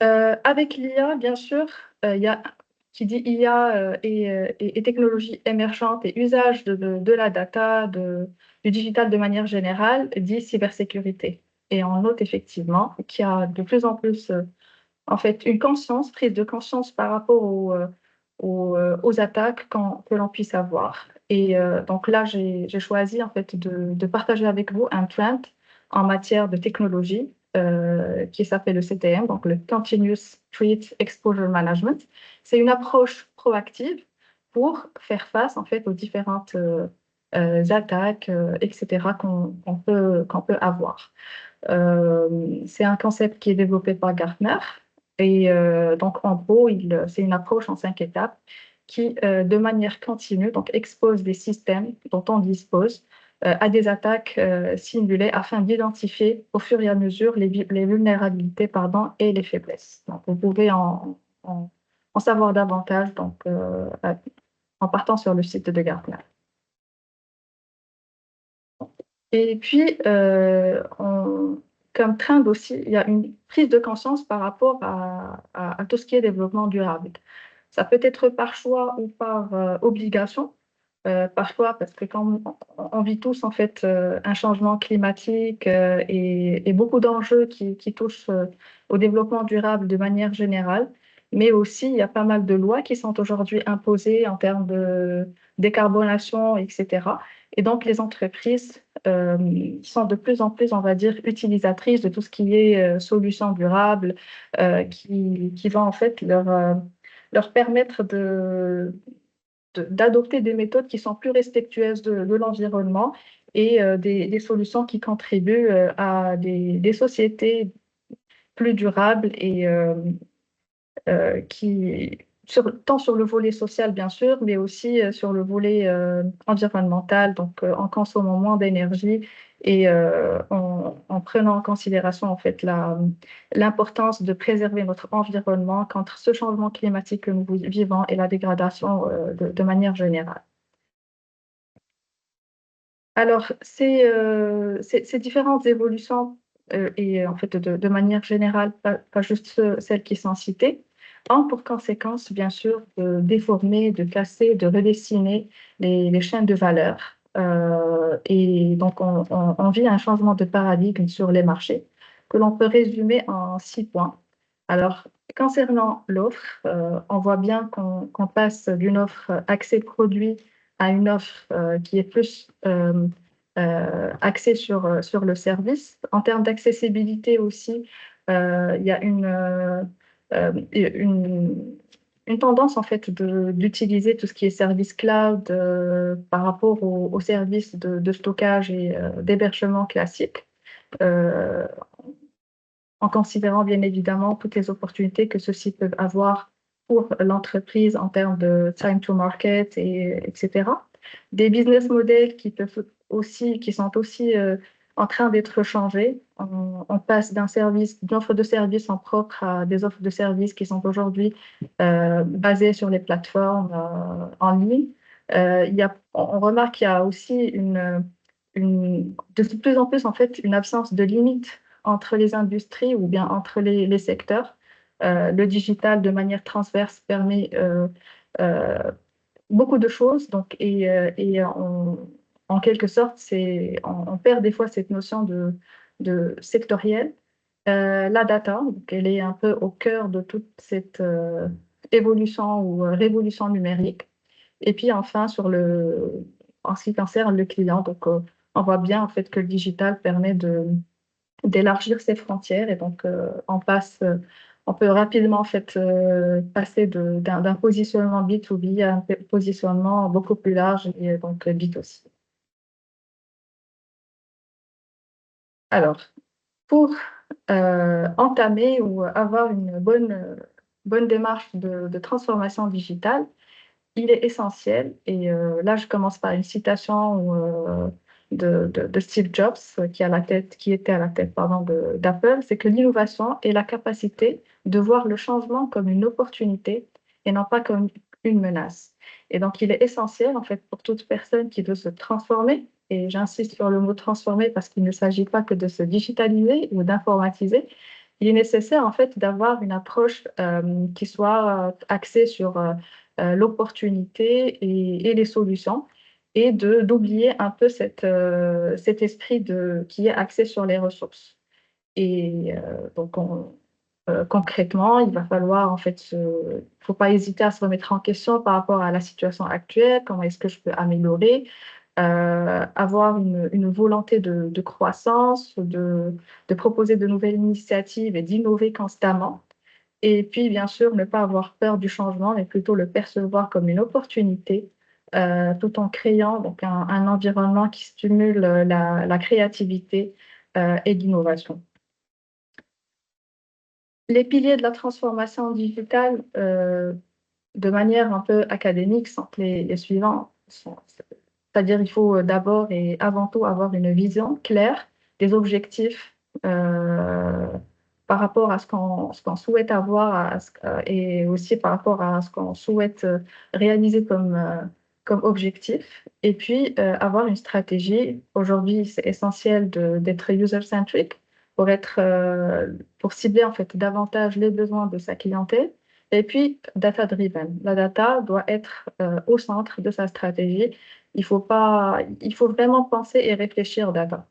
Avec l'IA, bien sûr, il y a qui dit IA et technologie émergente et usage de la data, du digital de manière générale, dit cybersécurité. Et on note effectivement qu'il y a de plus en plus, en fait, une prise de conscience par rapport aux attaques que l'on puisse avoir. Et donc là, j'ai choisi en fait de partager avec vous un trend en matière de technologie qui s'appelle le CTM, donc le Continuous Threat Exposure Management. C'est une approche proactive pour faire face en fait aux différentes attaques, etc. qu'on peut avoir. C'est un concept qui est développé par Gartner. Et donc, en gros, c'est une approche en 5 étapes qui, de manière continue, donc, expose des systèmes dont on dispose à des attaques simulées afin d'identifier au fur et à mesure les vulnérabilités et les faiblesses. Donc, vous pouvez en savoir davantage donc, en partant sur le site de Gartner. Et puis, comme trend aussi, il y a une prise de conscience par rapport à tout ce qui est développement durable. Ça peut être par choix ou par obligation. Par choix, parce que quand on vit tous en fait un changement climatique et beaucoup d'enjeux qui touchent au développement durable de manière générale, mais aussi il y a pas mal de lois qui sont aujourd'hui imposées en termes de décarbonation, etc. Et donc les entreprises sont de plus en plus, on va dire, utilisatrices de tout ce qui est solutions durables, qui vont en fait leur permettre d'adopter des méthodes qui sont plus respectueuses de l'environnement et des solutions qui contribuent à des sociétés plus durables et tant sur le volet social, bien sûr, mais aussi sur le volet environnemental, donc en consommant moins d'énergie et en prenant en considération en fait l'importance de préserver notre environnement contre ce changement climatique que nous vivons et la dégradation de manière générale. Alors, ces différentes évolutions, et en fait de manière générale, pas juste celles qui sont citées, ont pour conséquence, bien sûr, de déformer, de casser, de redessiner les chaînes de valeur. Et donc, on vit un changement de paradigme sur les marchés que l'on peut résumer en 6 points. Alors, concernant l'offre, on voit bien qu'on passe d'une offre axée produit à une offre qui est plus axée sur le service. En termes d'accessibilité aussi, il y a une tendance en fait d'utiliser tout ce qui est service cloud par rapport aux services de stockage et d'hébergement classiques, euh, en considérant bien évidemment toutes les opportunités que ceux-ci peuvent avoir pour l'entreprise en termes de time to market, etc. Des business models qui sont aussi en train d'être changés. On passe d'une offre de service en propre à des offres de services qui sont aujourd'hui basées sur les plateformes en ligne. On remarque qu'il y a aussi de plus en plus en fait une absence de limite entre les industries ou bien entre les secteurs. Le digital, de manière transverse, permet euh, beaucoup de choses. Donc, en quelque sorte, on perd des fois cette notion de sectoriel. La data, donc, elle est un peu au cœur de toute cette évolution ou révolution numérique. Et puis enfin, en ce qui concerne le client, donc, on voit bien en fait que le digital permet d'élargir ses frontières et donc on peut rapidement en fait passer d'un positionnement B2B à un positionnement beaucoup plus large et donc B2C. Alors, pour entamer ou avoir une bonne démarche de transformation digitale, il est essentiel, et là je commence par une citation de Steve Jobs qui était à la tête pardon, d'Apple, c'est que l'innovation est la capacité de voir le changement comme une opportunité et non pas comme une menace. Et donc il est essentiel en fait pour toute personne qui veut se transformer, et j'insiste sur le mot transformer parce qu'il ne s'agit pas que de se digitaliser ou d'informatiser. Il est nécessaire en fait d'avoir une approche qui soit axée sur l'opportunité et les solutions, et d'oublier un peu cet esprit qui est axé sur les ressources. Et donc, concrètement, il va falloir, en fait, faut pas hésiter à se remettre en question par rapport à la situation actuelle, comment est-ce que je peux améliorer, avoir une volonté de croissance, de proposer de nouvelles initiatives et d'innover constamment. Et puis, bien sûr, ne pas avoir peur du changement, mais plutôt le percevoir comme une opportunité, tout en créant donc un environnement qui stimule la créativité et l'innovation. Les piliers de la transformation digitale, de manière un peu académique, sont les suivants. C'est-à-dire il faut d'abord et avant tout avoir une vision claire des objectifs par rapport à ce qu'on souhaite avoir et aussi par rapport à ce qu'on souhaite réaliser comme objectif. Et puis avoir une stratégie. Aujourd'hui, c'est essentiel d'être user-centric pour cibler en fait davantage les besoins de sa clientèle. Et puis, data-driven. La data doit être au centre de sa stratégie. Il faut vraiment penser et réfléchir data.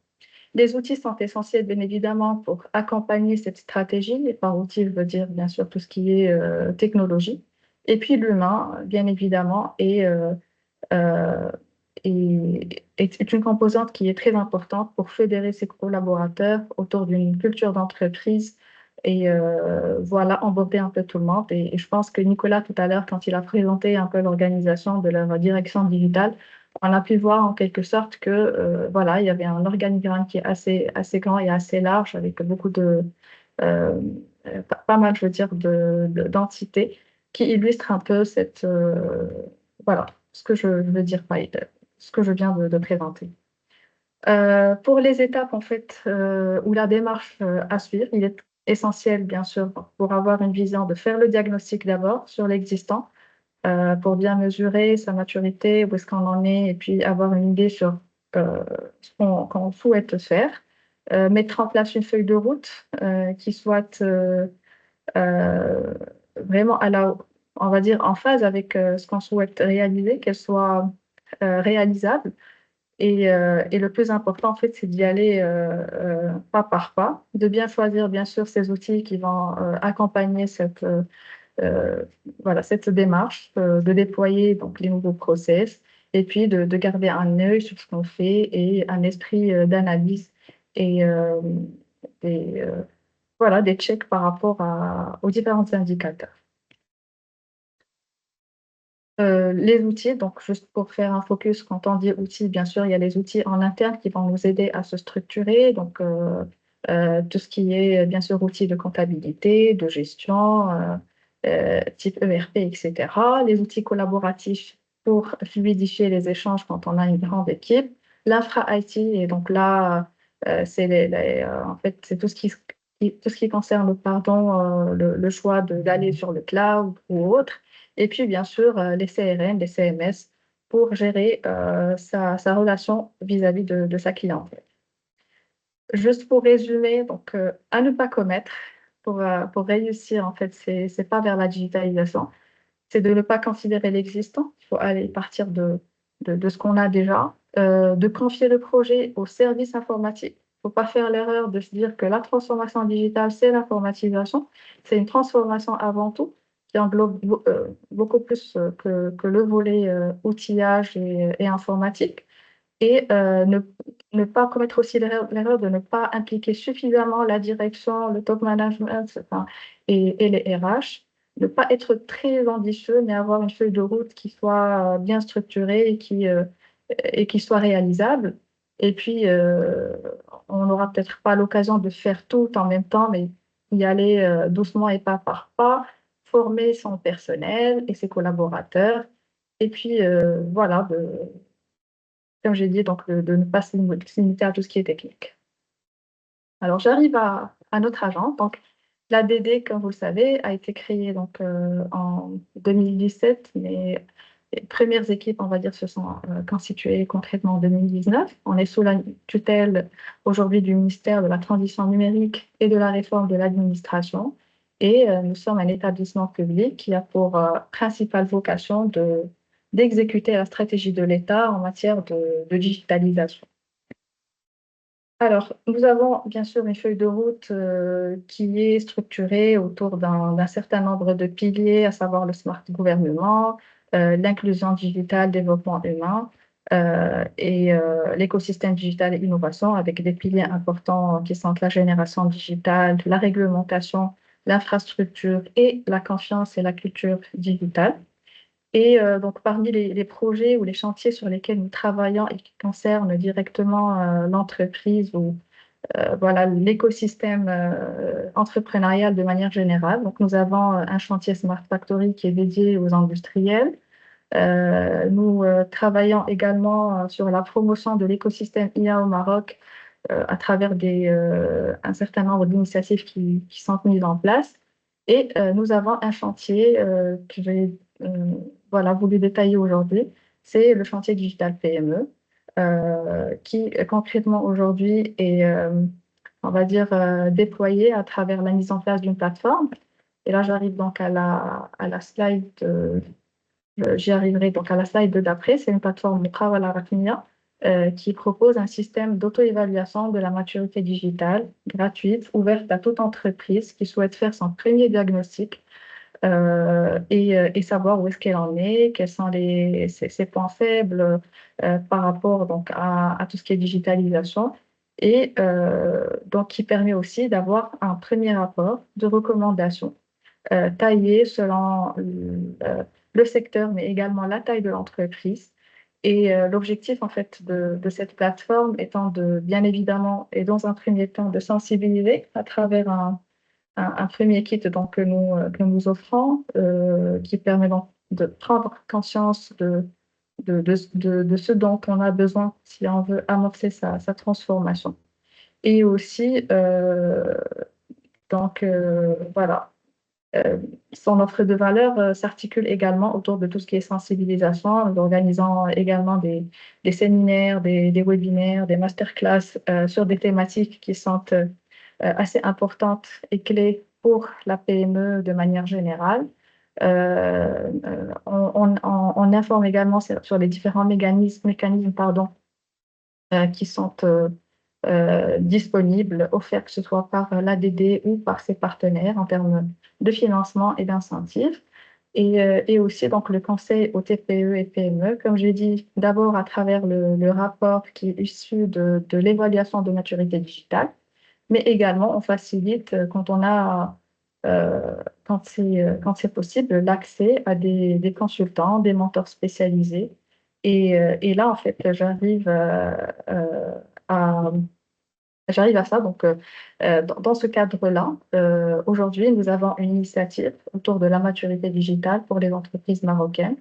Les outils sont essentiels, bien évidemment, pour accompagner cette stratégie. Et par outil, je veux dire, bien sûr, tout ce qui est technologie. Et puis, l'humain, bien évidemment, euh, est une composante qui est très importante pour fédérer ses collaborateurs autour d'une culture d'entreprise et voilà, emborder un peu tout le monde. Et je pense que Nicolas, tout à l'heure, quand il a présenté un peu l'organisation de leur direction digitale, on a pu voir en quelque sorte que voilà, il y avait un organigramme qui est assez grand et assez large avec beaucoup euh, pas mal, je veux dire, d'entités qui illustrent un peu voilà, ce que je veux dire, ce que je viens de présenter. Pour les étapes en fait ou la démarche à suivre, il est essentiel bien sûr pour avoir une vision de faire le diagnostic d'abord sur l'existant pour bien mesurer sa maturité, où est-ce qu'on en est, et puis avoir une idée sur ce qu'on souhaite faire. Mettre en place une feuille de route qui soit euh, vraiment on va dire, en phase avec ce qu'on souhaite réaliser, qu'elle soit réalisable. Et le plus important, en fait, c'est d'y aller pas par pas, de bien choisir, bien sûr, ces outils qui vont accompagner euh, voilà, cette démarche, de déployer donc, les nouveaux process et puis de garder un œil sur ce qu'on fait et un esprit d'analyse et des, voilà, des checks par rapport aux différents indicateurs. Les outils, donc juste pour faire un focus, quand on dit outils, bien sûr, il y a les outils en interne qui vont nous aider à se structurer. Donc, tout ce qui est, bien sûr, outils de comptabilité, de gestion, type ERP, etc. Les outils collaboratifs pour fluidifier les échanges quand on a une grande équipe. L'infra IT, et donc là, c'est en fait, c'est tout ce qui concerne, pardon, le choix d'aller sur le cloud ou autre. Et puis, bien sûr, les CRM, les CMS pour gérer sa relation vis-à-vis de sa clientèle. Juste pour résumer, donc, à ne pas commettre pour réussir, en fait, c'est pas vers la digitalisation, c'est de ne pas considérer l'existant. Il faut aller partir de ce qu'on a déjà, de confier le projet au service informatique. Il ne faut pas faire l'erreur de se dire que la transformation digitale, c'est l'informatisation. C'est une transformation avant tout qui englobe beaucoup plus que le volet outillage et informatique. Et ne pas commettre aussi l'erreur de ne pas impliquer suffisamment la direction, le top management enfin, et les RH. Ne pas être très ambitieux, mais avoir une feuille de route qui soit bien structurée et qui soit réalisable. Et puis, on n'aura peut-être pas l'occasion de faire tout en même temps, mais y aller doucement et pas par pas, former son personnel et ses collaborateurs. Et puis, voilà, comme j'ai dit, donc de ne pas se limiter à tout ce qui est technique. Alors, j'arrive à notre agence. Donc, l'ADD, comme vous le savez, a été créée donc, en 2017, mais les premières équipes, on va dire, se sont constituées concrètement en 2019. On est sous la tutelle aujourd'hui du ministère de la Transition numérique et de la réforme de l'administration. Et nous sommes un établissement public qui a pour principale vocation d'exécuter la stratégie de l'État en matière de digitalisation. Alors, nous avons bien sûr une feuille de route qui est structurée autour d'un certain nombre de piliers, à savoir le smart gouvernement, l'inclusion digitale, développement humain et l'écosystème digital et innovation, avec des piliers importants qui sont la génération digitale, la réglementation, l'infrastructure et la confiance et la culture digitale. Et donc, parmi les projets ou les chantiers sur lesquels nous travaillons et qui concernent directement l'entreprise ou voilà, l'écosystème entrepreneurial de manière générale, donc nous avons un chantier Smart Factory qui est dédié aux industriels. Nous travaillons également sur la promotion de l'écosystème IA au Maroc à travers un certain nombre d'initiatives qui sont mises en place. Et nous avons un chantier que j'ai voilà, voulu détailler aujourd'hui, c'est le chantier Digital PME, qui concrètement aujourd'hui est, on va dire, déployé à travers la mise en place d'une plateforme. Et là, j'arrive donc à la slide, j'y arriverai donc à la slide d'après. C'est une plateforme Mukawala Rakmiya qui propose un système d'auto-évaluation de la maturité digitale gratuite, ouverte à toute entreprise qui souhaite faire son premier diagnostic et savoir où est-ce qu'elle en est, quels sont ses points faibles par rapport donc, à tout ce qui est digitalisation. Et donc, qui permet aussi d'avoir un premier rapport de recommandation taillé selon le secteur, mais également la taille de l'entreprise. Et l'objectif, en fait, de cette plateforme étant bien évidemment, et dans un premier temps, de sensibiliser à travers un premier kit donc, que nous offrons, qui permet donc de prendre conscience de ce dont on a besoin si on veut amorcer sa transformation. Et aussi, donc, voilà, son offre de valeur s'articule également autour de tout ce qui est sensibilisation, en organisant également des séminaires, des webinaires, des masterclass sur des thématiques qui sont assez importantes et clés pour la PME de manière générale. On informe également sur les différents mécanismes pardon, qui sont disponibles, offerts que ce soit par l'ADD ou par ses partenaires en termes de financement et d'incentives. et aussi donc le conseil aux TPE et PME, comme j'ai dit, d'abord à travers le rapport qui est issu de l'évaluation de maturité digitale, mais également on facilite quand on a, quand c'est possible, l'accès à des consultants, des mentors spécialisés. Et là, en fait, à j'arrive à ça. Donc, dans ce cadre-là, aujourd'hui, nous avons une initiative autour de la maturité digitale pour les entreprises marocaines.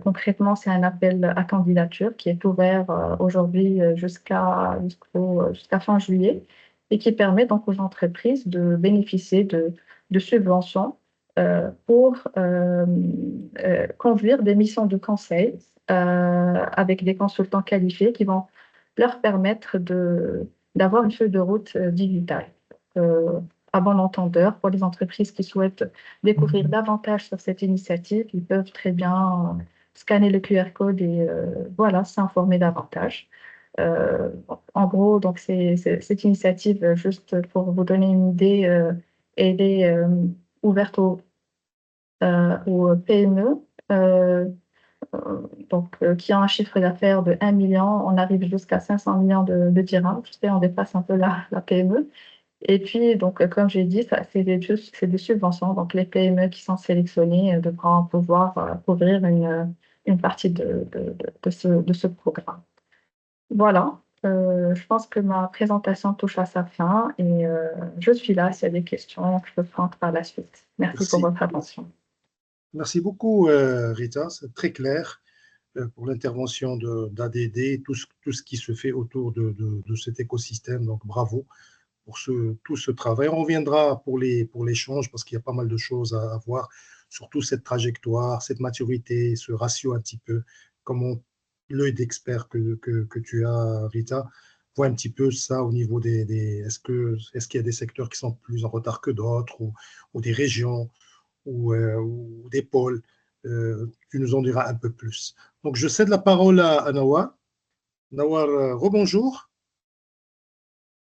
Concrètement, c'est un appel à candidature qui est ouvert aujourd'hui jusqu'à fin juillet et qui permet donc aux entreprises de bénéficier de subventions pour conduire des missions de conseil avec des consultants qualifiés qui vont leur permettre d'avoir une feuille de route digitale. Euh, à bon entendeur, pour les entreprises qui souhaitent découvrir davantage sur cette initiative, ils peuvent très bien scanner le QR code et voilà, s'informer davantage. En gros, donc cette initiative, juste pour vous donner une idée, elle est ouverte aux PME. Qui a un chiffre d'affaires de 1 million, on arrive jusqu'à 500 millions de dirhams. Je sais, on dépasse un peu la PME. Et puis, donc, comme j'ai dit, c'est des subventions. Donc, les PME qui sont sélectionnées devront pouvoir couvrir une partie de ce programme. Voilà. Je pense que ma présentation touche à sa fin et je suis là s'il y a des questions, je peux prendre par la suite. Merci pour votre attention. Merci beaucoup, Rita. C'est très clair pour l'intervention d'ADD, tout ce qui se fait autour de cet écosystème. Donc, bravo pour tout ce travail. On reviendra pour l'échange parce qu'il y a pas mal de choses à voir, surtout cette trajectoire, cette maturité, ce ratio un petit peu, comment l'œil d'expert que tu as, Rita, voit un petit peu ça au niveau est-ce qu'il y a des secteurs qui sont plus en retard que d'autres ou des régions ou des pôles. Tu nous en diras un peu plus. Donc, je cède la parole à Nawar. Nawar, rebonjour.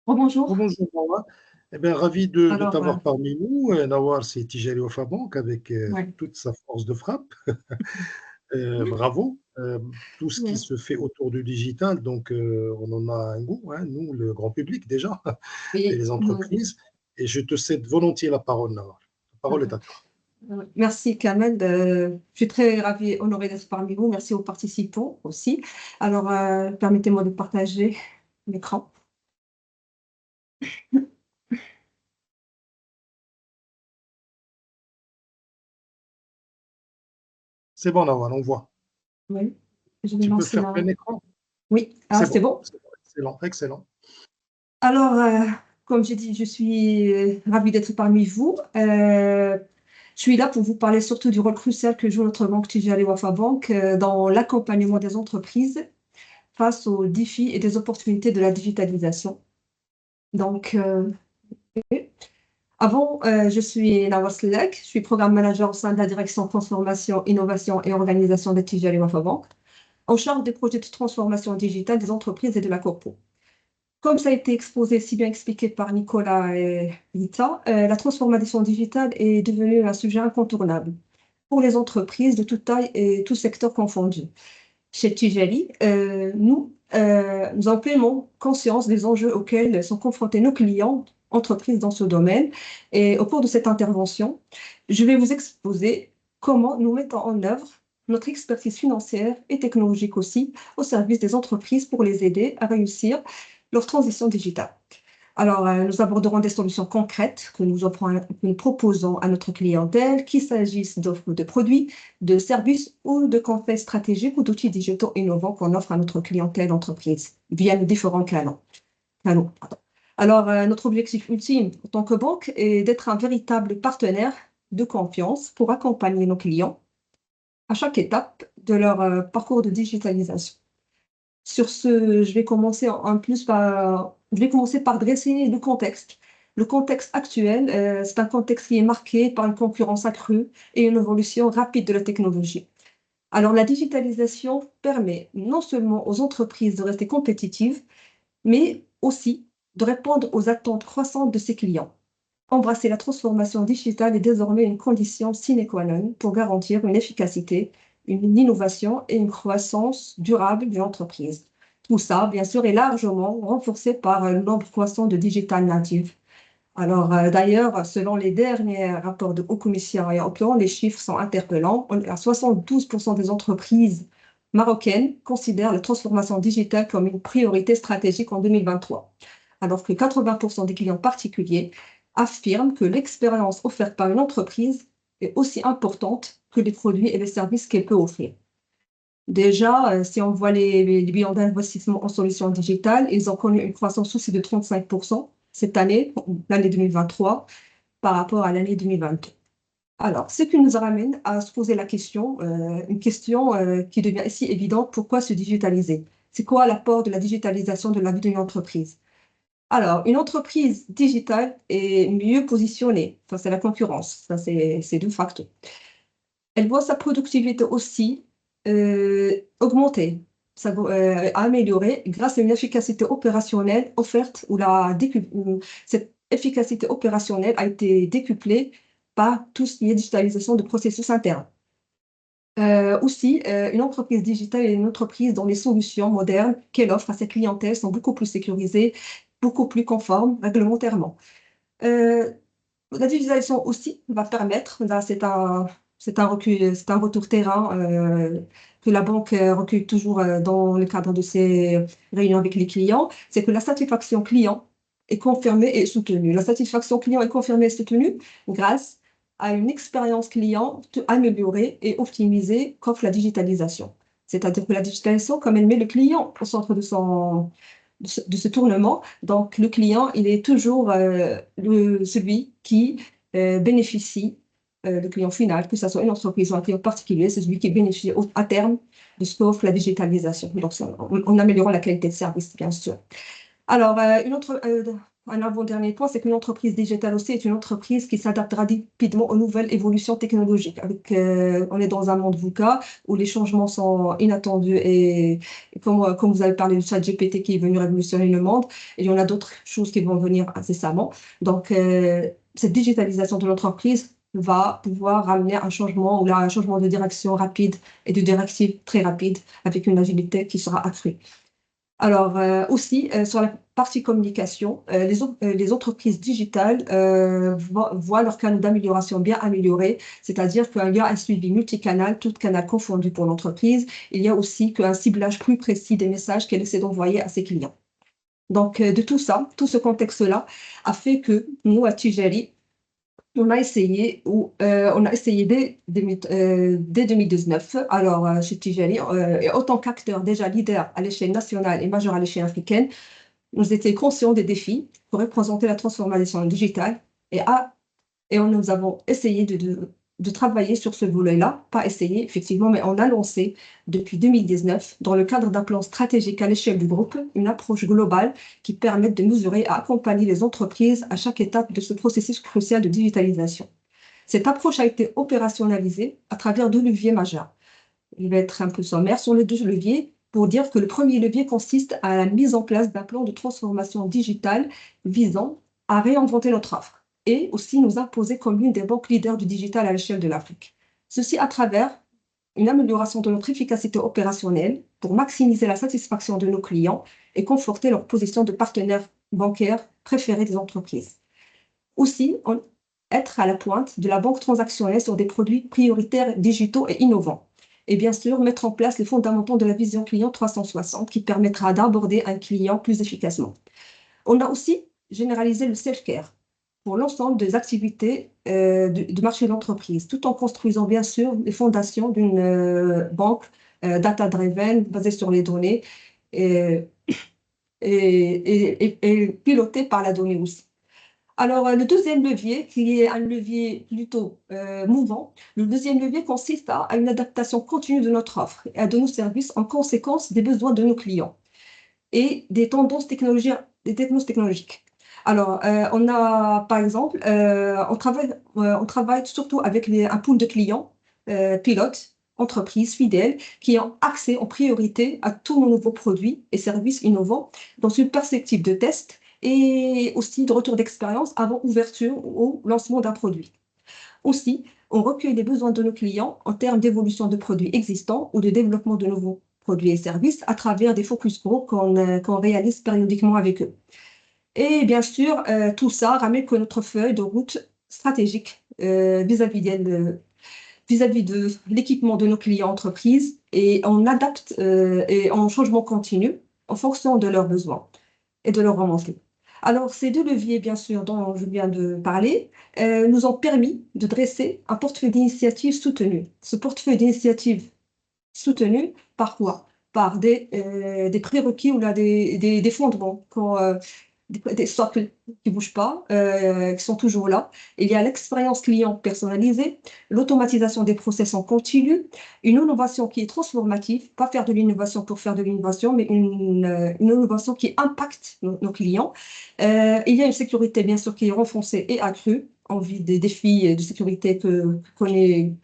Bonjour. Rebonjour, Nawar. Eh bien, ravi de t'avoir parmi nous. Nawar, c'est Tijari Wafa Bank avec toute sa force de frappe. Bravo. Tout ce qui se fait autour du digital, donc on en a un goût, hein, nous, le grand public déjà, et les entreprises. Et je te cède volontiers la parole, Nawar. La parole est à toi. Merci Kamel, je suis très ravie et honorée d'être parmi vous. Merci aux participants aussi. Alors, permettez-moi de partager l'écran. C'est bon, Nawal, on voit. Oui. Tu peux faire plein écran? Oui, c'est bon. Excellent, excellent. Alors, comme j'ai dit, je suis ravie d'être parmi vous. Je suis là pour vous parler surtout du rôle crucial que joue notre banque Tijari Wafa Bank dans l'accompagnement des entreprises face aux défis et des opportunités de la digitalisation. Donc, avant, je suis Nawar Slek, je suis programme manager au sein de la direction transformation, innovation et organisation de Tijari Wafa Bank, en charge des projets de transformation digitale des entreprises et de la corpo. Comme ça a été exposé, si bien expliqué par Nicolas et Rita, la transformation digitale est devenue un sujet incontournable pour les entreprises de toute taille et tout secteur confondu. Chez Tijari, nous avons pleinement conscience des enjeux auxquels sont confrontés nos clients, entreprises dans ce domaine. Et au cours de cette intervention, je vais vous exposer comment nous mettons en œuvre notre expertise financière et technologique aussi au service des entreprises pour les aider à réussir leur transition digitale. Alors, nous aborderons des solutions concrètes que nous proposons à notre clientèle, qu'il s'agisse d'offres de produits, de services ou de conseils stratégiques ou d'outils digitaux innovants qu'on offre à notre clientèle entreprise via nos différents canaux. Alors, notre objectif ultime en tant que banque est d'être un véritable partenaire de confiance pour accompagner nos clients à chaque étape de leur parcours de digitalisation. Sur ce, je vais commencer par dresser le contexte. Le contexte actuel, c'est un contexte qui est marqué par une concurrence accrue et une évolution rapide de la technologie. Alors, la digitalisation permet non seulement aux entreprises de rester compétitives, mais aussi de répondre aux attentes croissantes de ses clients. Embrasser la transformation digitale est désormais une condition sine qua non pour garantir une efficacité, une innovation et une croissance durable de l'entreprise. Tout ça, bien sûr, est largement renforcé par le nombre croissant de digital natives. Alors, d'ailleurs, selon les derniers rapports de Haut Commissariat au Plan, les chiffres sont interpellants. 72% des entreprises marocaines considèrent la transformation digitale comme une priorité stratégique en 2023, alors que 80% des clients particuliers affirment que l'expérience offerte par une entreprise est aussi importante que les produits et les services qu'elle peut offrir. Déjà, si on voit les bilans d'investissement en solutions digitales, ils ont connu une croissance aussi de 35% cette année, l'année 2023, par rapport à l'année 2022. Alors, ce qui nous ramène à se poser la question, une question qui devient ici évidente, pourquoi se digitaliser? C'est quoi l'apport de la digitalisation de la vie d'une entreprise? Alors, une entreprise digitale est mieux positionnée face à la concurrence. Ça, c'est deux facteurs. Elle voit sa productivité aussi augmenter, améliorer grâce à une efficacité opérationnelle offerte où cette efficacité opérationnelle a été décuplée par tout ce qui est digitalisation de processus internes. Aussi, une entreprise digitale est une entreprise dont les solutions modernes qu'elle offre à ses clientèles sont beaucoup plus sécurisées, beaucoup plus conformes réglementairement. La digitalisation aussi va permettre, là, c'est un retour terrain que la banque recule toujours dans le cadre de ses réunions avec les clients, c'est que la satisfaction client est confirmée et soutenue. La satisfaction client est confirmée et soutenue grâce à une expérience client améliorée et optimisée qu'offre la digitalisation. C'est-à-dire que la digitalisation, comme elle met le client au centre de ce tournement, donc le client, il est toujours celui qui bénéficie, le client final, que ce soit une entreprise ou un client particulier, c'est celui qui bénéficie à terme de ce qu'offre la digitalisation. Donc, en améliorant la qualité de service, bien sûr. Alors, un avant-dernier point, c'est qu'une entreprise digitale aussi est une entreprise qui s'adapte rapidement aux nouvelles évolutions technologiques. On est dans un monde VUCA où les changements sont inattendus et comme vous avez parlé du ChatGPT qui est venu révolutionner le monde, et il y en a d'autres choses qui vont venir incessamment. Donc, cette digitalisation de l'entreprise va pouvoir ramener un changement ou là, un changement de direction rapide et de directive très rapide avec une agilité qui sera accrue. Alors, aussi, sur la partie communication, les entreprises digitales voient leur canal d'amélioration bien amélioré, c'est-à-dire qu'il y a un suivi multicanal, tout canal confondu pour l'entreprise. Il y a aussi un ciblage plus précis des messages qu'elle essaie d'envoyer à ses clients. Donc, de tout ça, tout ce contexte-là a fait que nous, à Tijari, on a essayé dès 2019, alors chez Tijari, et autant qu'acteur déjà leader à l'échelle nationale et majeur à l'échelle africaine, nous étions conscients des défis pour représenter la transformation digitale et nous avons essayé de travailler sur ce volet-là, pas essayé effectivement, mais on a lancé depuis 2019, dans le cadre d'un plan stratégique à l'échelle du groupe, une approche globale qui permette de mesurer et accompagner les entreprises à chaque étape de ce processus crucial de digitalisation. Cette approche a été opérationnalisée à travers deux leviers majeurs. Il va être un peu sommaire sur les deux leviers pour dire que le premier levier consiste à la mise en place d'un plan de transformation digitale visant à réinventer notre offre et aussi nous imposer comme l'une des banques leaders du digital à l'échelle de l'Afrique. Ceci à travers une amélioration de notre efficacité opérationnelle pour maximiser la satisfaction de nos clients et conforter leur position de partenaire bancaire préféré des entreprises. Aussi, être à la pointe de la banque transactionnelle sur des produits prioritaires digitaux et innovants. Et bien sûr, mettre en place les fondamentaux de la vision client 360 qui permettra d'aborder un client plus efficacement. On a aussi généralisé le self-care pour l'ensemble des activités du marché de l'entreprise, tout en construisant bien sûr les fondations d'une banque data-driven, basée sur les données et pilotée par la donnée aussi. Alors, le deuxième levier, qui est un levier plutôt mouvant, le deuxième levier consiste à une adaptation continue de notre offre et de nos services en conséquence des besoins de nos clients et des tendances technologiques. Alors, on a, par exemple, on travaille surtout avec un pool de clients, pilotes, entreprises fidèles, qui ont accès en priorité à tous nos nouveaux produits et services innovants dans une perspective de test et aussi de retour d'expérience avant ouverture ou lancement d'un produit. Aussi, on recueille les besoins de nos clients en termes d'évolution de produits existants ou de développement de nouveaux produits et services à travers des focus group qu'on réalise périodiquement avec eux. Et bien sûr, tout ça ramène que notre feuille de route stratégique vis-à-vis de l'équipement de nos clients entreprises et on adapte et en changement continu en fonction de leurs besoins et de leurs remontées. Alors, ces deux leviers, bien sûr, dont je viens de parler, nous ont permis de dresser un portefeuille d'initiatives soutenu. Ce portefeuille d'initiatives soutenu par quoi? Par des prérequis ou là, des fondements, des socles qui ne bougent pas, qui sont toujours là. Il y a l'expérience client personnalisée, l'automatisation des process en continu, une innovation qui est transformative, pas faire de l'innovation pour faire de l'innovation, mais une innovation qui impacte nos clients. Il y a une sécurité, bien sûr, qui est renforcée et accrue en vue des défis de sécurité que connaît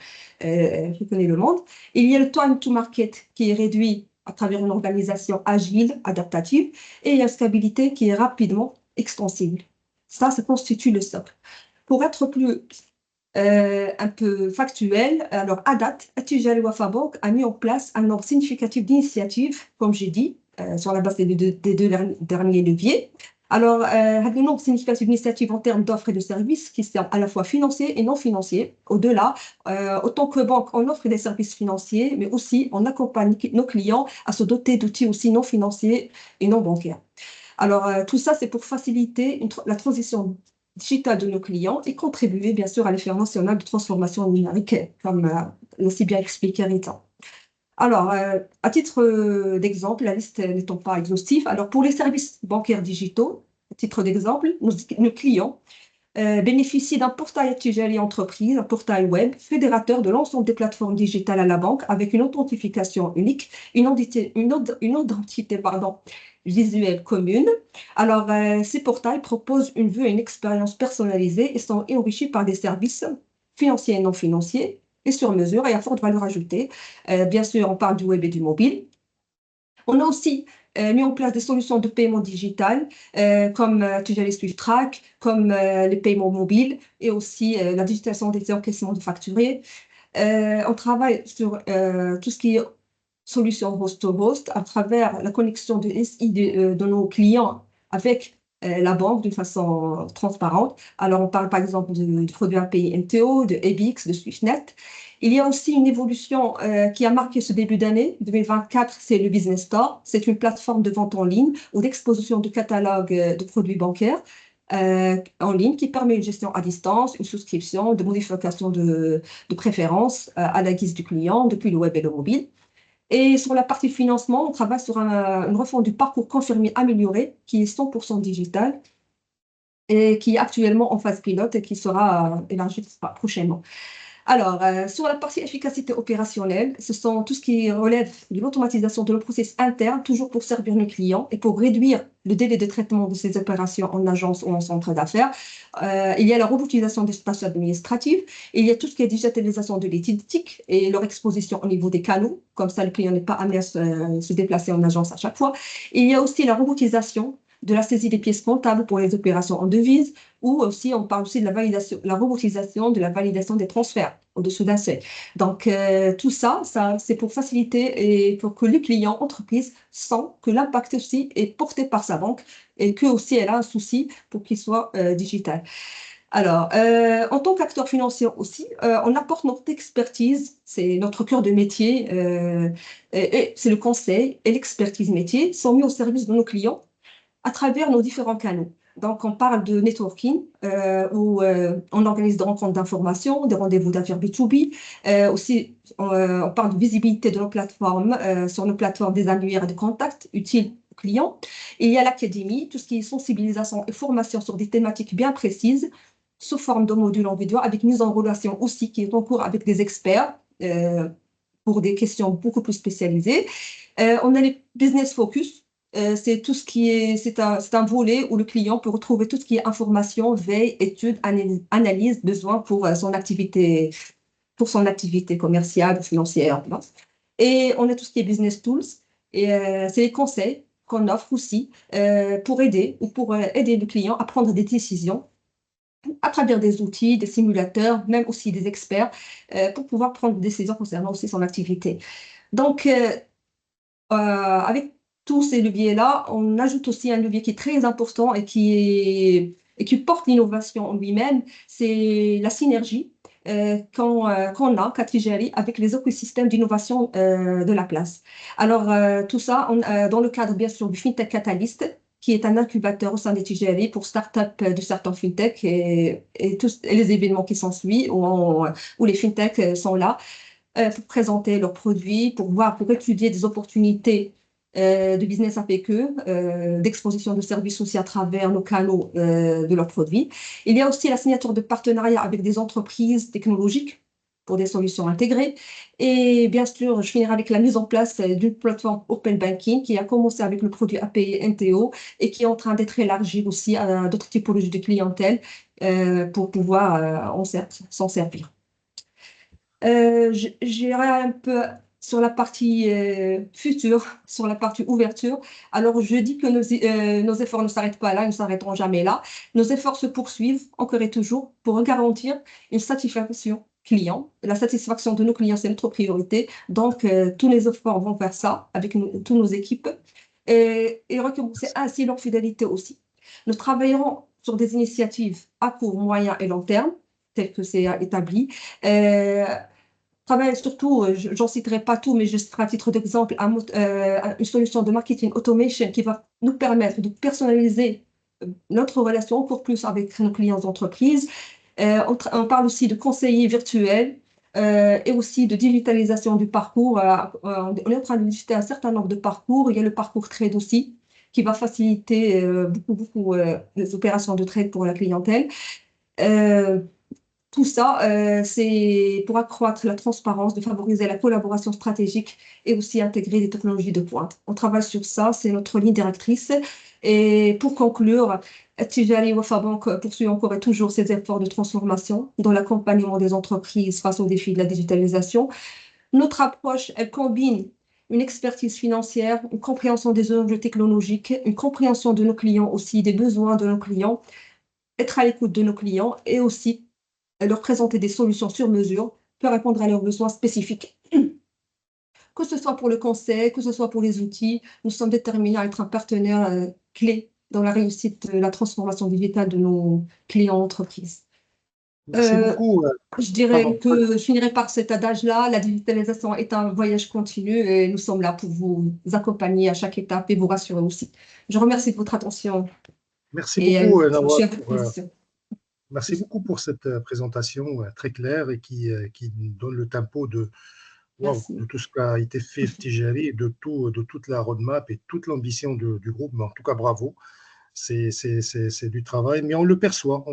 le monde. Il y a le time to market qui est réduit à travers une organisation agile, adaptative, et la stabilité qui est rapidement extensible. Ça constitue le socle. Pour être plus un peu factuel, alors à date, Attijari Wafa Bank a mis en place un nombre significatif d'initiatives, comme j'ai dit, sur la base des deux derniers leviers. Alors, un nombre significatif d'initiatives en termes d'offres et de services qui sont à la fois financiers et non financiers. Au-delà, autant que banque, on offre des services financiers, mais aussi on accompagne nos clients à se doter d'outils aussi non financiers et non bancaires. Alors, tout ça, c'est pour faciliter la transition digitale de nos clients et contribuer, bien sûr, à l'effort national de transformation numérique, comme l'a si bien expliqué Rita. Alors, à titre d'exemple, la liste n'étant pas exhaustive, alors pour les services bancaires digitaux, à titre d'exemple, nos clients bénéficient d'un portail Attijari Entreprise, un portail web fédérateur de l'ensemble des plateformes digitales à la banque avec une authentification unique, une identité visuelle commune. Alors, ces portails proposent une vue et une expérience personnalisée et sont enrichis par des services financiers et non financiers et sur mesure et à forte valeur ajoutée. Bien sûr, on parle du web et du mobile. On a aussi mis en place des solutions de paiement digital comme Attijari Swift Track, comme les paiements mobiles et aussi la digitalisation des encaissements de facturés. On travaille sur tout ce qui est solution host-to-host à travers la connexion de SI de nos clients avec la banque d'une façon transparente. Alors, on parle par exemple de produits API MTO, de EBIX, de SwiftNet. Il y a aussi une évolution qui a marqué ce début d'année 2024, c'est le Business Store. C'est une plateforme de vente en ligne ou d'exposition de catalogue de produits bancaires en ligne qui permet une gestion à distance, une souscription, de modification de préférences à la guise du client depuis le web et le mobile. Et sur la partie financement, on travaille sur une refonte du parcours confirmé amélioré qui est 100% digital et qui est actuellement en phase pilote et qui sera élargi prochainement. Alors, sur la partie efficacité opérationnelle, ce sont tout ce qui relève de l'automatisation de nos processus internes, toujours pour servir nos clients et pour réduire le délai de traitement de ces opérations en agence ou en centre d'affaires. Il y a la robotisation des tâches administratives, il y a tout ce qui est digitalisation de l'éthique et leur exposition au niveau des canaux, comme ça le client n'est pas amené à se déplacer en agence à chaque fois. Il y a aussi la robotisation de la saisie des pièces comptables pour les opérations en devise, ou aussi on parle aussi de la robotisation de la validation des transferts au-dessous d'un seuil. Donc, tout ça, c'est pour faciliter et pour que le client, entreprise, sent que l'impact aussi est porté par sa banque et que aussi elle a un souci pour qu'il soit digital. Alors, en tant qu'acteur financier aussi, on apporte notre expertise, c'est notre cœur de métier, et c'est le conseil et l'expertise métier sont mis au service de nos clients à travers nos différents canaux. Donc, on parle de networking, où on organise des rencontres d'information, des rendez-vous d'affaires B2B. Aussi, on parle de visibilité de nos plateformes, sur nos plateformes des annuaires et de contacts utiles aux clients. Et il y a l'académie, tout ce qui est sensibilisation et formation sur des thématiques bien précises, sous forme de modules en vidéo, avec mise en relation aussi qui est en cours avec des experts pour des questions beaucoup plus spécialisées. On a les business focus. C'est tout ce qui est, c'est un volet où le client peut retrouver tout ce qui est information, veille, étude, analyse, besoin pour son activité commerciale ou financière. Et on a tout ce qui est business tools, et c'est les conseils qu'on offre aussi pour aider le client à prendre des décisions à travers des outils, des simulateurs, même aussi des experts, pour pouvoir prendre des décisions concernant aussi son activité. Donc, avec tous ces leviers-là, on ajoute aussi un levier qui est très important et qui porte l'innovation en lui-même, c'est la synergie qu'on a, Catrijari, avec les écosystèmes d'innovation de la place. Alors, tout ça, dans le cadre, bien sûr, du FinTech Catalyst, qui est un incubateur au sein des Tijari pour start-up du secteur FinTech et les événements qui s'en suivent, où les FinTech sont là pour présenter leurs produits, pour étudier des opportunités de business avec eux, d'exposition de services aussi à travers nos canaux de leurs produits. Il y a aussi la signature de partenariats avec des entreprises technologiques pour des solutions intégrées. Et bien sûr, je finirai avec la mise en place d'une plateforme Open Banking qui a commencé avec le produit API NTO et qui est en train d'être élargie aussi à d'autres typologies de clientèle pour pouvoir s'en servir. J'irai un peu sur la partie future, sur la partie ouverture. Alors, je dis que nos efforts ne s'arrêtent pas là, ils ne s'arrêteront jamais là. Nos efforts se poursuivent encore et toujours pour garantir une satisfaction client. La satisfaction de nos clients, c'est notre priorité. Donc, tous les efforts vont vers ça avec toutes nos équipes et recommencer ainsi leur fidélité aussi. Nous travaillerons sur des initiatives à court, moyen et long terme, tel que c'est établi. Travaille surtout, j'en citerai pas tout, mais juste à titre d'exemple, une solution de marketing automation qui va nous permettre de personnaliser notre relation encore plus avec nos clients d'entreprise. On parle aussi de conseillers virtuels et aussi de digitalisation du parcours. On est en train de digiter un certain nombre de parcours. Il y a le parcours trade aussi qui va faciliter beaucoup les opérations de trade pour la clientèle. Tout ça, c'est pour accroître la transparence, de favoriser la collaboration stratégique et aussi intégrer des technologies de pointe. On travaille sur ça, c'est notre ligne directrice. Et pour conclure, Tijari Wafa Bank poursuit encore et toujours ses efforts de transformation dans l'accompagnement des entreprises face aux défis de la digitalisation. Notre approche, elle combine une expertise financière, une compréhension des enjeux technologiques, une compréhension de nos clients aussi, des besoins de nos clients, être à l'écoute de nos clients et aussi leur présenter des solutions sur mesure pour répondre à leurs besoins spécifiques. Que ce soit pour le conseil, que ce soit pour les outils, nous sommes déterminés à être un partenaire clé dans la réussite de la transformation digitale de nos clients entreprises. Merci beaucoup. Je dirais que je finirai par cet adage-là, la digitalisation est un voyage continu et nous sommes là pour vous accompagner à chaque étape et vous rassurer aussi. Je remercie de votre attention. Merci beaucoup, Nawal, Merci beaucoup pour cette présentation très claire et qui donne le tempo de tout ce qui a été fait Tijari et de toute la roadmap et toute l'ambition du groupe. Mais en tout cas, bravo. C'est du travail, mais on le perçoit,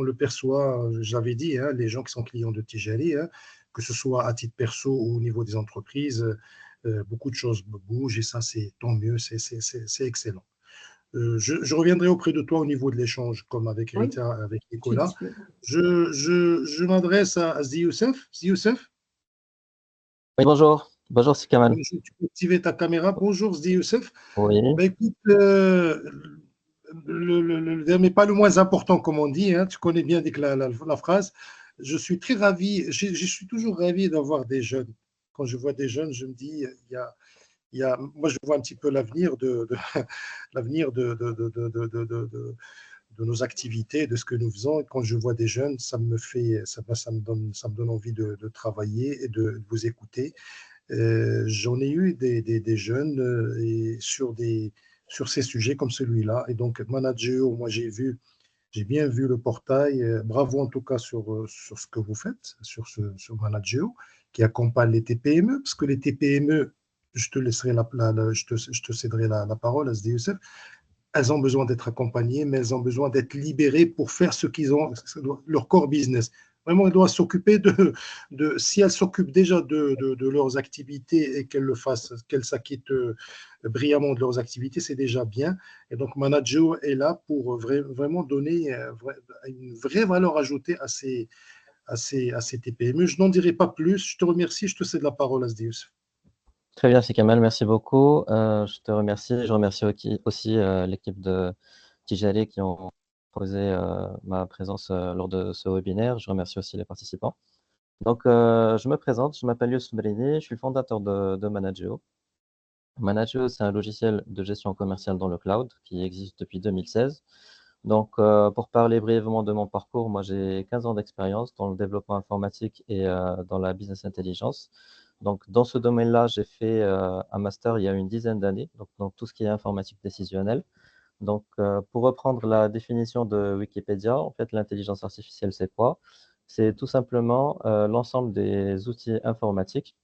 j'avais dit, hein, les gens qui sont clients de Tijari, hein, que ce soit à titre perso ou au niveau des entreprises, beaucoup de choses bougent et ça, c'est tant mieux, c'est excellent. Je reviendrai auprès de toi au niveau de l'échange, comme avec Rita, avec Nicolas. Je m'adresse à Zdi Youssef. Zdi Youssef. Oui, bonjour. Bonjour, c'est Kamal. Tu peux activer ta caméra. Bonjour, Zdi Youssef. Oui. Ben, écoute, mais pas le moins important, comme on dit, hein, tu connais bien la phrase. Je suis très ravi, je suis toujours ravi d'avoir des jeunes. Quand je vois des jeunes, je me dis, moi, je vois un petit peu l'avenir l'avenir de nos activités, de ce que nous faisons. Et quand je vois des jeunes, ça me donne envie de travailler et de vous écouter. J'en ai eu des jeunes et sur ces sujets comme celui-là. Et donc, Manageo, moi, j'ai bien vu le portail. Bravo en tout cas sur ce que vous faites, sur Manageo, qui accompagne les TPME, parce que les TPME, je te laisserai je te céderai la parole à Sdi Youssef. Elles ont besoin d'être accompagnées, mais elles ont besoin d'être libérées pour faire ce qu'ils ont, leur core business. Vraiment, elles doivent s'occuper si elles s'occupent déjà de leurs activités et qu'elles le fassent, qu'elles s'acquittent brillamment de leurs activités, c'est déjà bien. Et donc, Manageo est là pour vraiment donner une vraie valeur ajoutée à ces TPME. Je n'en dirai pas plus. Je te remercie. Je te cède la parole à Sdi Youssef. Très bien, c'est Kamal, merci beaucoup. Je te remercie. Je remercie aussi l'équipe de Tijali qui ont proposé ma présence lors de ce webinaire. Je remercie aussi les participants. Donc, je me présente, je m'appelle Youssef Brini, je suis le fondateur de Manageo. Manageo, c'est un logiciel de gestion commerciale dans le cloud qui existe depuis 2016. Donc, pour parler brièvement de mon parcours, moi j'ai 15 ans d'expérience dans le développement informatique et dans la business intelligence. Donc, dans ce domaine-là, j'ai fait un master il y a une dizaine d'années, donc dans tout ce qui est informatique décisionnelle. Donc, pour reprendre la définition de Wikipédia, en fait, l'intelligence artificielle, c'est quoi? C'est tout simplement l'ensemble des outils informatiques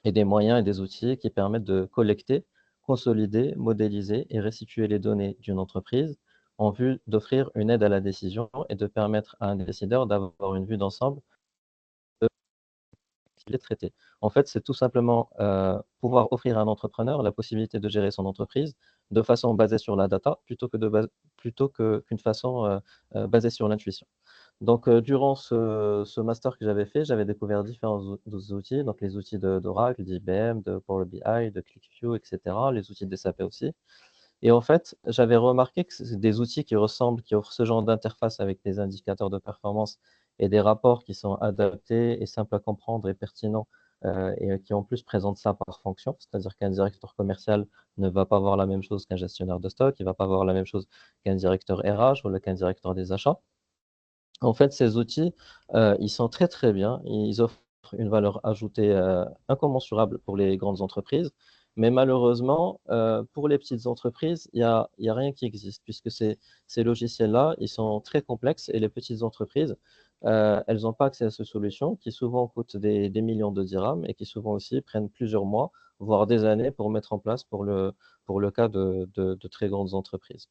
et des moyens et des outils qui permettent de collecter, consolider, modéliser et restituer les données d'une entreprise en vue d'offrir une aide à la décision et de permettre à un décideur d'avoir une vue d'ensemble de ce qu'il est traité. En fait, c'est tout simplement pouvoir offrir à un entrepreneur la possibilité de gérer son entreprise de façon basée sur la data plutôt qu'une façon basée sur l'intuition. Donc, durant ce master que j'avais fait, j'avais découvert différents outils, donc les outils d'Oracle, d'IBM, de Power BI, de ClickView, etc., les outils de SAP aussi. Et en fait, j'avais remarqué que c'est des outils qui ressemblent, qui offrent ce genre d'interface avec des indicateurs de performance et des rapports qui sont adaptés et simples à comprendre et pertinents, et qui en plus présentent ça par fonction. C'est-à-dire qu'un directeur commercial ne va pas voir la même chose qu'un gestionnaire de stock, il ne va pas voir la même chose qu'un directeur RH ou qu'un directeur des achats. En fait, ces outils, ils sont très, très bien. Ils offrent une valeur ajoutée, incommensurable pour les grandes entreprises. Mais malheureusement, pour les petites entreprises, il y a rien qui existe puisque ces logiciels-là, ils sont très complexes et les petites entreprises, elles n'ont pas accès à ces solutions qui souvent coûtent des millions de dirhams et qui souvent aussi prennent plusieurs mois, voire des années pour mettre en place pour le cas de très grandes entreprises.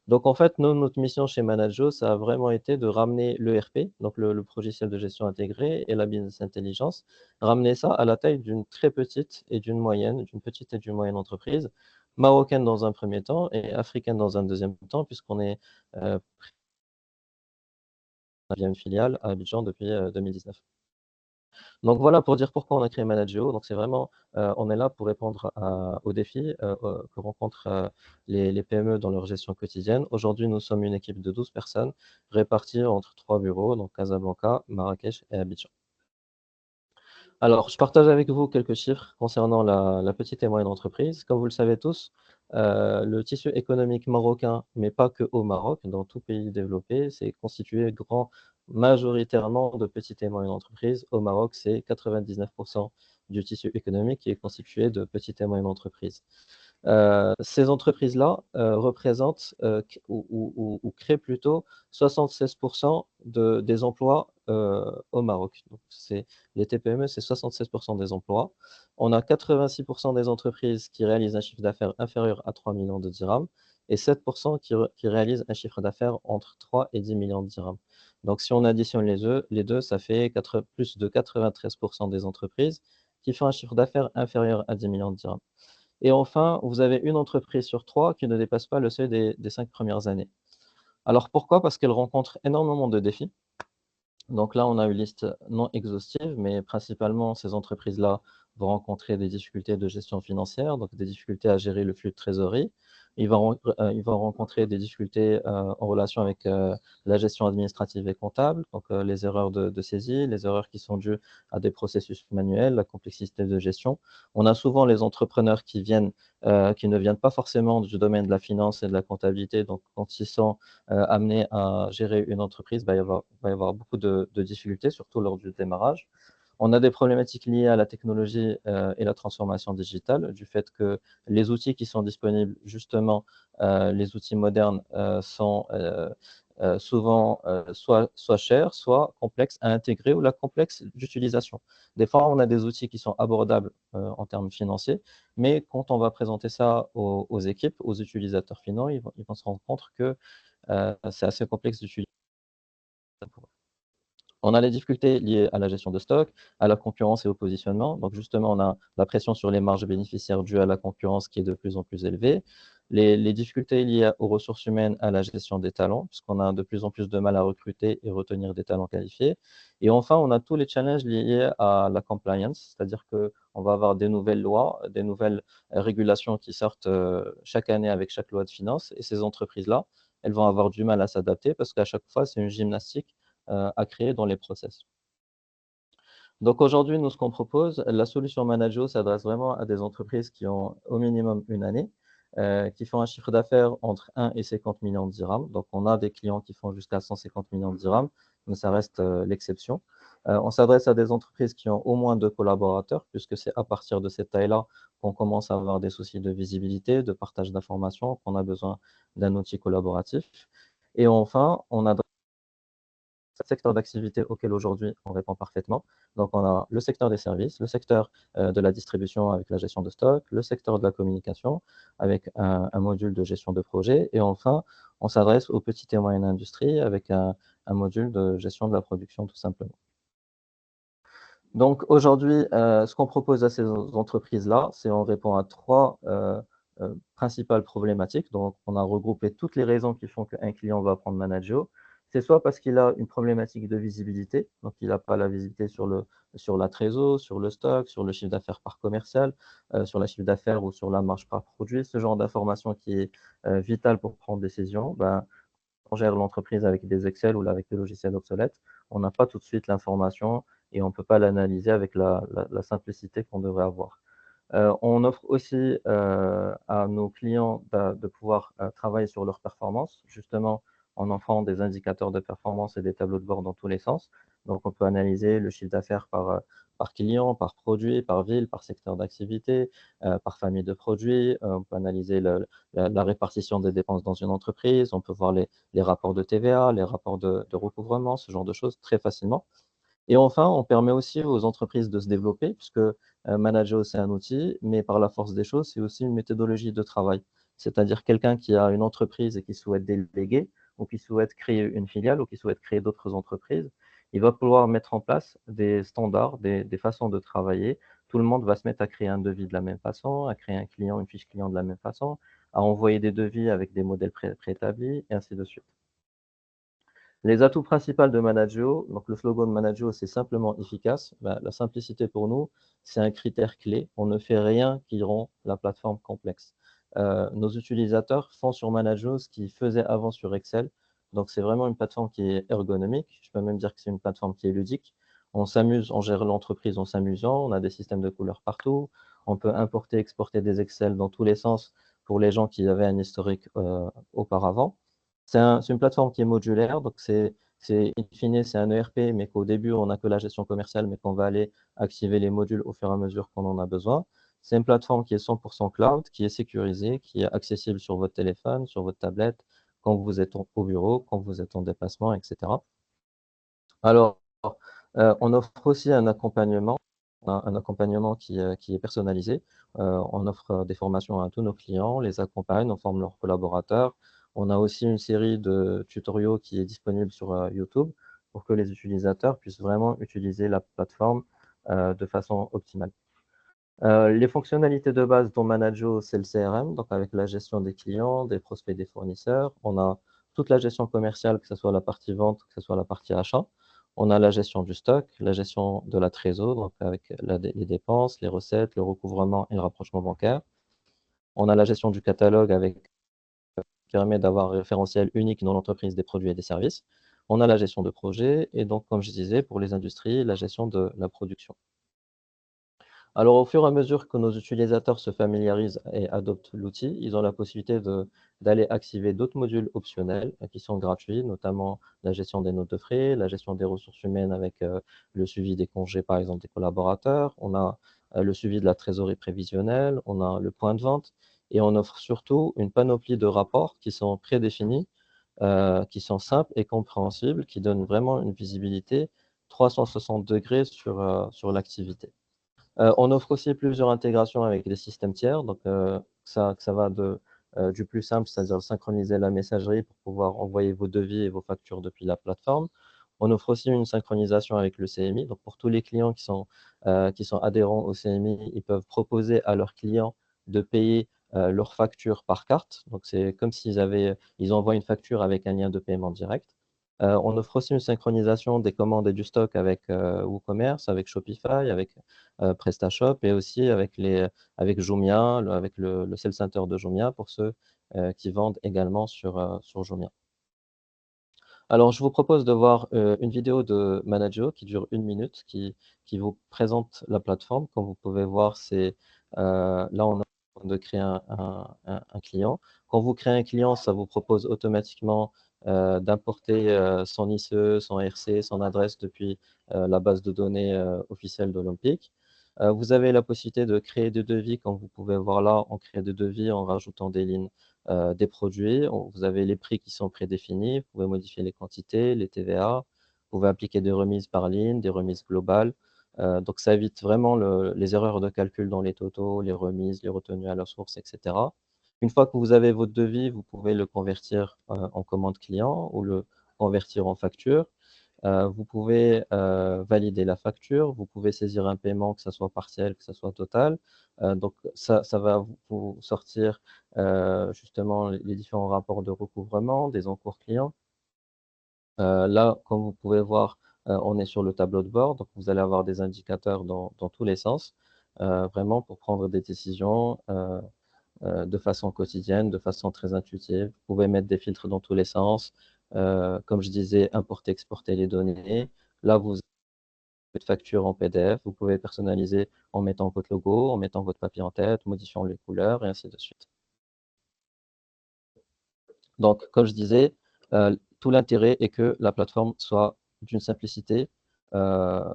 Donc, en fait, nous, notre mission chez Manajo, ça a vraiment été de ramener l'ERP, donc le logiciel de gestion intégré et la business intelligence, ramener ça à la taille d'une très petite et d'une petite et d'une moyenne entreprise, marocaine dans un premier temps et africaine dans un deuxième temps, puisqu'on est via une filiale à Abidjan depuis 2019. Donc voilà pour dire pourquoi on a créé Manageo. Donc c'est vraiment, on est là pour répondre aux défis que rencontrent les PME dans leur gestion quotidienne. Aujourd'hui, nous sommes une équipe de 12 personnes réparties entre 3 bureaux, donc Casablanca, Marrakech et Abidjan. Alors, je partage avec vous quelques chiffres concernant la petite et moyenne entreprise. Comme vous le savez tous, le tissu économique marocain, mais pas que au Maroc, dans tout pays développé, c'est constitué majoritairement de petites et moyennes entreprises. Au Maroc, c'est 99% du tissu économique qui est constitué de petites et moyennes entreprises. Ces entreprises-là représentent ou créent plutôt 76% des emplois au Maroc. Donc, les TPME, c'est 76% des emplois. On a 86% des entreprises qui réalisent un chiffre d'affaires inférieur à 3 millions de dirhams et 7% qui réalisent un chiffre d'affaires entre 3 et 10 millions de dirhams. Donc, si on additionne les deux, ça fait plus de 93% des entreprises qui font un chiffre d'affaires inférieur à 10 millions de dirhams. Et enfin, vous avez une entreprise sur 3 qui ne dépasse pas le seuil des 5 premières années. Alors pourquoi? Parce qu'elle rencontre énormément de défis. Donc là, on a une liste non exhaustive, mais principalement, ces entreprises-là vont rencontrer des difficultés de gestion financière, donc des difficultés à gérer le flux de trésorerie. Ils vont rencontrer des difficultés en relation avec la gestion administrative et comptable, donc les erreurs de saisie, les erreurs qui sont dues à des processus manuels, la complexité de gestion. On a souvent les entrepreneurs qui ne viennent pas forcément du domaine de la finance et de la comptabilité, donc quand ils sont amenés à gérer une entreprise, il va y avoir beaucoup de difficultés, surtout lors du démarrage. On a des problématiques liées à la technologie et la transformation digitale, du fait que les outils qui sont disponibles, justement, les outils modernes, sont souvent soit chers, soit complexes à intégrer ou la complexe d'utilisation. Des fois, on a des outils qui sont abordables en termes financiers, mais quand on va présenter ça aux équipes, aux utilisateurs finaux, ils vont se rendre compte que c'est assez complexe d'utiliser. On a les difficultés liées à la gestion de stock, à la concurrence et au positionnement. Donc justement, on a la pression sur les marges bénéficiaires dues à la concurrence qui est de plus en plus élevée. Les difficultés liées aux ressources humaines, à la gestion des talents, puisqu'on a de plus en plus de mal à recruter et retenir des talents qualifiés. Et enfin, on a tous les challenges liés à la compliance, c'est-à-dire On va avoir des nouvelles lois, des nouvelles régulations qui sortent chaque année avec chaque loi de finances. Et ces entreprises-là, elles vont avoir du mal à s'adapter parce qu'à chaque fois, c'est une gymnastique à créer dans les process. Donc aujourd'hui, nous, ce qu'on propose, la solution Manageo s'adresse vraiment à des entreprises qui ont au minimum une année, qui font un chiffre d'affaires entre 1 et 50 millions de dirhams. Donc on a des clients qui font jusqu'à 150 millions de dirhams, mais ça reste l'exception. On s'adresse à des entreprises qui ont au moins 2 collaborateurs, puisque c'est à partir de cette taille-là qu'on commence à avoir des soucis de visibilité, de partage d'informations, qu'on a besoin d'un outil collaboratif. Et enfin, on adresse secteur d'activité auquel aujourd'hui on répond parfaitement. Donc, on a le secteur des services, le secteur de la distribution avec la gestion de stock, le secteur de la communication avec un module de gestion de projet. Et enfin, on s'adresse aux petites et moyennes industries avec un module de gestion de la production tout simplement. Donc, aujourd'hui, ce qu'on propose à ces entreprises-là, c'est on répond à 3 principales problématiques. Donc, on a regroupé toutes les raisons qui font qu'un client va prendre Manageo. C'est soit parce qu'il a une problématique de visibilité, donc il n'a pas la visibilité sur la trésor, sur le stock, sur le chiffre d'affaires par commercial, sur la chiffre d'affaires ou sur la marge par produit, ce genre d'information qui est vital pour prendre des décisions. Ben, on gère l'entreprise avec des Excel ou avec des logiciels obsolètes, on n'a pas tout de suite l'information et on ne peut pas l'analyser avec la simplicité qu'on devrait avoir. On offre aussi à nos clients de pouvoir travailler sur leur performance, justement en offrant des indicateurs de performance et des tableaux de bord dans tous les sens. Donc, on peut analyser le chiffre d'affaires par client, par produit, par ville, par secteur d'activité, par famille de produits. On peut analyser la répartition des dépenses dans une entreprise. On peut voir les rapports de TVA, les rapports de recouvrement, ce genre de choses très facilement. Et enfin, on permet aussi aux entreprises de se développer, puisque Manageo, c'est un outil, mais par la force des choses, c'est aussi une méthodologie de travail. C'est-à-dire quelqu'un qui a une entreprise et qui souhaite déléguer, ou qui souhaite créer une filiale, ou qui souhaite créer d'autres entreprises, il va pouvoir mettre en place des standards, des façons de travailler. Tout le monde va se mettre à créer un devis de la même façon, à créer un client, une fiche client de la même façon, à envoyer des devis avec des modèles préétablis, et ainsi de suite. Les atouts principaux de Manageo, donc le slogan de Manageo, c'est simplement efficace. Ben, la simplicité pour nous, c'est un critère clé. On ne fait rien qui rend la plateforme complexe. Nos utilisateurs font sur Manageo ce qu'ils faisaient avant sur Excel. Donc, c'est vraiment une plateforme qui est ergonomique. Je peux même dire que c'est une plateforme qui est ludique. On s'amuse, on gère l'entreprise en s'amusant. On a des systèmes de couleurs partout. On peut importer, exporter des Excel dans tous les sens pour les gens qui avaient un historique auparavant. C'est une plateforme qui est modulaire, donc in fine, c'est un ERP, mais qu'au début, on n'a que la gestion commerciale, mais qu'on va aller activer les modules au fur et à mesure qu'on en a besoin. C'est une plateforme qui est 100% cloud, qui est sécurisée, qui est accessible sur votre téléphone, sur votre tablette, quand vous êtes au bureau, quand vous êtes en déplacement, etc. Alors, on offre aussi un accompagnement qui est personnalisé. On offre des formations à tous nos clients, on les accompagne, on forme leurs collaborateurs. On a aussi une série de tutoriaux qui est disponible sur YouTube pour que les utilisateurs puissent vraiment utiliser la plateforme de façon optimale. Les fonctionnalités de base dont Manageo, c'est le CRM, donc avec la gestion des clients, des prospects, des fournisseurs. On a toute la gestion commerciale, que ce soit la partie vente, que ce soit la partie achat. On a la gestion du stock, la gestion de la trésor, donc avec les dépenses, les recettes, le recouvrement et le rapprochement bancaire. On a la gestion du catalogue qui permet d'avoir un référentiel unique dans l'entreprise des produits et des services. On a la gestion de projet et donc, comme je disais, pour les industries, la gestion de la production. Alors, au fur et à mesure que nos utilisateurs se familiarisent et adoptent l'outil, ils ont la possibilité d'aller activer d'autres modules optionnels qui sont gratuits, notamment la gestion des notes de frais, la gestion des ressources humaines avec le suivi des congés, par exemple, des collaborateurs. On a le suivi de la trésorerie prévisionnelle, on a le point de vente et on offre surtout une panoplie de rapports qui sont prédéfinis, qui sont simples et compréhensibles, qui donnent vraiment une visibilité 360 degrés sur l'activité. On offre aussi plusieurs intégrations avec des systèmes tiers, donc ça va du plus simple, c'est-à-dire synchroniser la messagerie pour pouvoir envoyer vos devis et vos factures depuis la plateforme. On offre aussi une synchronisation avec le CMI, donc pour tous les clients qui sont adhérents au CMI, ils peuvent proposer à leurs clients de payer leurs factures par carte. Donc c'est comme s'ils envoient une facture avec un lien de paiement direct. On offre aussi une synchronisation des commandes et du stock avec WooCommerce, avec Shopify, avec PrestaShop et aussi avec Jumia, avec le Sales Center de Jumia pour ceux qui vendent également sur Jumia. Alors, je vous propose de voir une vidéo de Manageo qui dure 1 minute, qui vous présente la plateforme. Comme vous pouvez voir, là, on est en train de créer un client. Quand vous créez un client, ça vous propose automatiquement d'importer son ICE, son RC, son adresse depuis la base de données officielle d'Olympique. Vous avez la possibilité de créer des devis. Comme vous pouvez voir là, on crée des devis en rajoutant des lignes des produits. Vous avez les prix qui sont prédéfinis. Vous pouvez modifier les quantités, les TVA. Vous pouvez appliquer des remises par ligne, des remises globales. Donc, ça évite vraiment les erreurs de calcul dans les totaux, les remises, les retenues à la source, etc. Une fois que vous avez votre devis, vous pouvez le convertir en commande client ou le convertir en facture. Vous pouvez valider la facture, vous pouvez saisir un paiement, que ce soit partiel, que ce soit total. Donc, ça va vous sortir justement les différents rapports de recouvrement des encours clients. Là, comme vous pouvez voir, on est sur le tableau de bord, donc vous allez avoir des indicateurs dans tous les sens, vraiment pour prendre des décisions de façon quotidienne, de façon très intuitive. Vous pouvez mettre des filtres dans tous les sens. Comme je disais, importer, exporter les données. Là, vous avez votre facture en PDF. Vous pouvez personnaliser en mettant votre logo, en mettant votre papier en tête, modifiant les couleurs et ainsi de suite. Donc, comme je disais, tout l'intérêt est que la plateforme soit d'une simplicité, euh,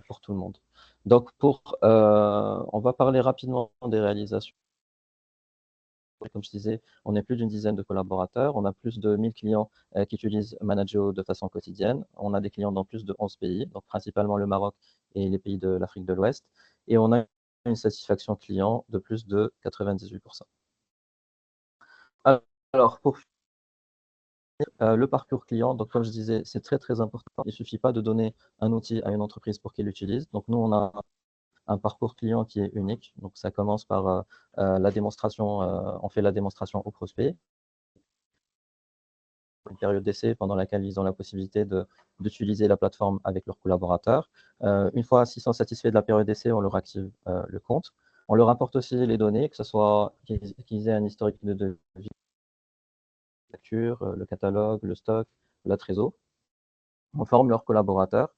pour tout le monde. Donc, on va parler rapidement des réalisations. Comme je disais, on est plus d'une dizaine de collaborateurs. On a plus de 1000 clients qui utilisent Manageo de façon quotidienne. On a des clients dans plus de 11 pays, donc principalement le Maroc et les pays de l'Afrique de l'Ouest. Et on a une satisfaction client de plus de 98%. Alors, pour le parcours client, donc comme je disais, c'est très très important. Il ne suffit pas de donner un outil à une entreprise pour qu'elle l'utilise. Donc nous, on a un parcours client qui est unique. Donc ça commence par la démonstration, on fait la démonstration au prospect. Une période d'essai pendant laquelle ils ont la possibilité d'utiliser la plateforme avec leurs collaborateurs. Une fois s'ils sont satisfaits de la période d'essai, on leur active le compte. On leur apporte aussi les données, que ce soit qu'ils aient un historique de devis, le catalogue, le stock, la trésor. On forme leurs collaborateurs.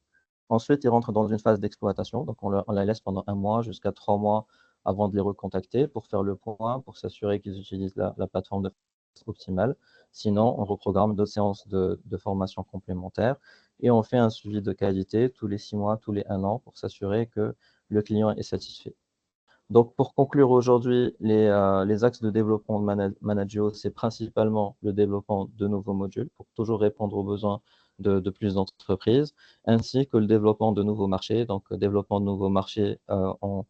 Ensuite, ils rentrent dans une phase d'exploitation. Donc, on la laisse pendant 1 mois jusqu'à 3 mois avant de les recontacter pour faire le point, pour s'assurer qu'ils utilisent la plateforme de façon optimale. Sinon, on reprogramme d'autres séances de formation complémentaires et on fait un suivi de qualité tous les 6 mois, tous les 1 an pour s'assurer que le client est satisfait. Donc, pour conclure aujourd'hui, les axes de développement de Manageo, c'est principalement le développement de nouveaux modules pour toujours répondre aux besoins de plus d'entreprises, ainsi que le développement de nouveaux marchés, donc développement de nouveaux marchés en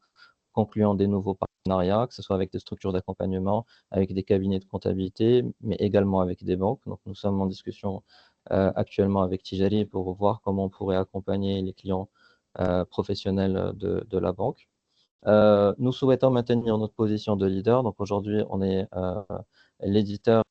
concluant des nouveaux partenariats, que ce soit avec des structures d'accompagnement, avec des cabinets de comptabilité, mais également avec des banques. Donc, nous sommes en discussion actuellement avec Tijari pour voir comment on pourrait accompagner les clients professionnels de la banque. Nous souhaitons maintenir notre position de leader. Donc aujourd'hui, on est l'éditeur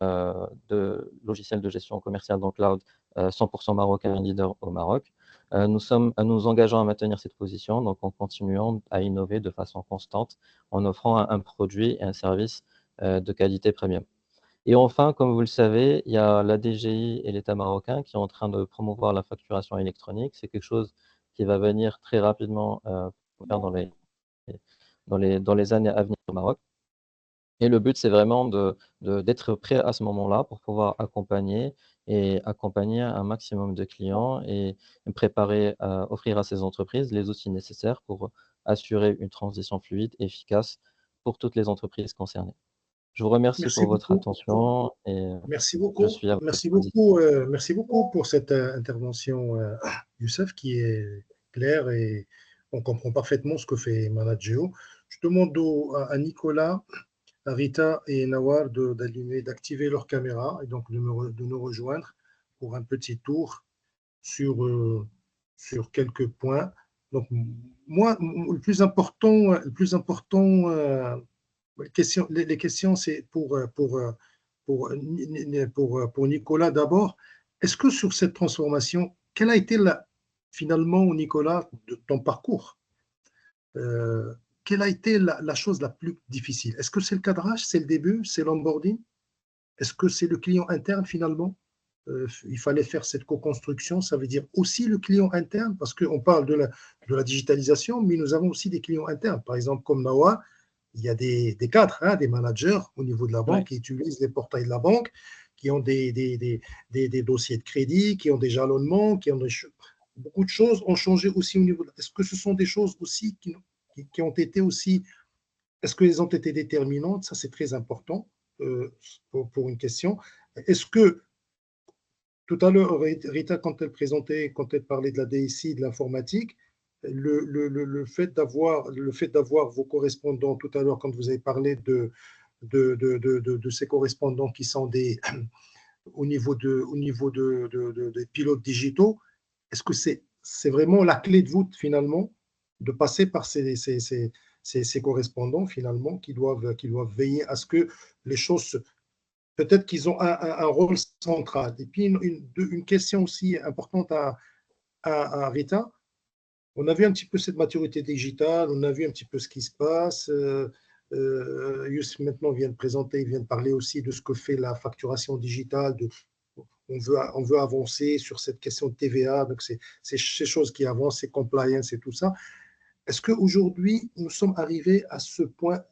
de logiciels de gestion commerciale dans le cloud 100% marocain, leader au Maroc. Nous engageons à maintenir cette position, donc en continuant à innover de façon constante, en offrant un produit et un service de qualité premium. Et enfin, comme vous le savez, il y a la DGI et l'État marocain qui sont en train de promouvoir la facturation électronique. C'est quelque chose qui va venir très rapidement dans les années à venir au Maroc. Et le but, c'est vraiment d'être prêt à ce moment-là pour pouvoir accompagner un maximum de clients et préparer, offrir à ces entreprises les outils nécessaires pour assurer une transition fluide et efficace pour toutes les entreprises concernées. Je vous remercie Merci pour votre beaucoup. attention et Merci je beaucoup. suis à votre Merci disposition. beaucoup. Merci beaucoup pour cette intervention, Youssef, qui est claire et on comprend parfaitement ce que fait Manageo. Je demande à Nicolas, à Rita et Nawar d'activer leur caméra et donc de nous rejoindre pour un petit tour sur quelques points. Donc, moi, le plus important les questions, c'est pour pour Nicolas d'abord. Est-ce que sur cette transformation, quelle a été finalement, Nicolas, de ton parcours, quelle a été la chose la plus difficile? Est-ce que c'est le cadrage, c'est le début, c'est l'onboarding? Est-ce que c'est le client interne finalement? Il fallait faire cette co-construction, ça veut dire aussi le client interne, parce qu'on parle de la digitalisation, mais nous avons aussi des clients internes. Par exemple, comme Nawa, il y a des cadres, hein, des managers au niveau de la banque qui utilisent les portails de la banque, qui ont des dossiers de crédit, qui ont des jalonnements, beaucoup de choses ont changé aussi au niveau. Est-ce que ce sont des choses aussi qui ont été aussi, est-ce qu'elles ont été déterminantes? Ça, c'est très important pour une question. Est-ce que tout à l'heure, Rita, quand elle parlait de la DSI, de l'informatique, le fait d'avoir vos correspondants, tout à l'heure, quand vous avez parlé de ces correspondants qui sont au niveau des pilotes digitaux, est-ce que c'est vraiment la clé de voûte, finalement, de passer par ces correspondants, finalement, qui doivent veiller à ce que les choses peut-être qu'ils ont un rôle central. Et puis, une question aussi importante à Rita. On a vu un petit peu cette maturité digitale, on a vu un petit peu ce qui se passe. Youssef maintenant vient de présenter, il vient de parler aussi de ce que fait la facturation digitale. On veut avancer sur cette question de TVA, donc c'est ces choses qui avancent, c'est compliance et tout ça. Est-ce qu'aujourd'hui, nous sommes arrivés à ce point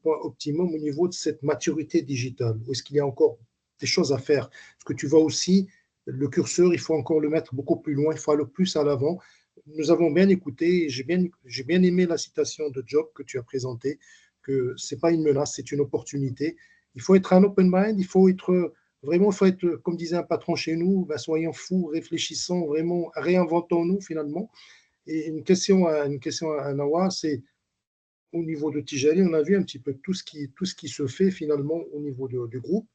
optimum au niveau de cette maturité digitale? Ou est-ce qu'il y a encore des choses à faire? Parce que tu vois aussi, le curseur, il faut encore le mettre beaucoup plus loin, il faut aller plus à l'avant. Nous avons bien écouté, j'ai bien aimé la citation de Job que tu as présentée, que ce n'est pas une menace, c'est une opportunité. Il faut être un open mind, il faut être, comme disait un patron chez nous, soyons fous, réfléchissons, vraiment, réinventons-nous finalement. Et une question à Nawa, c'est au niveau de Tijari, on a vu un petit peu tout ce qui se fait finalement au niveau du groupe.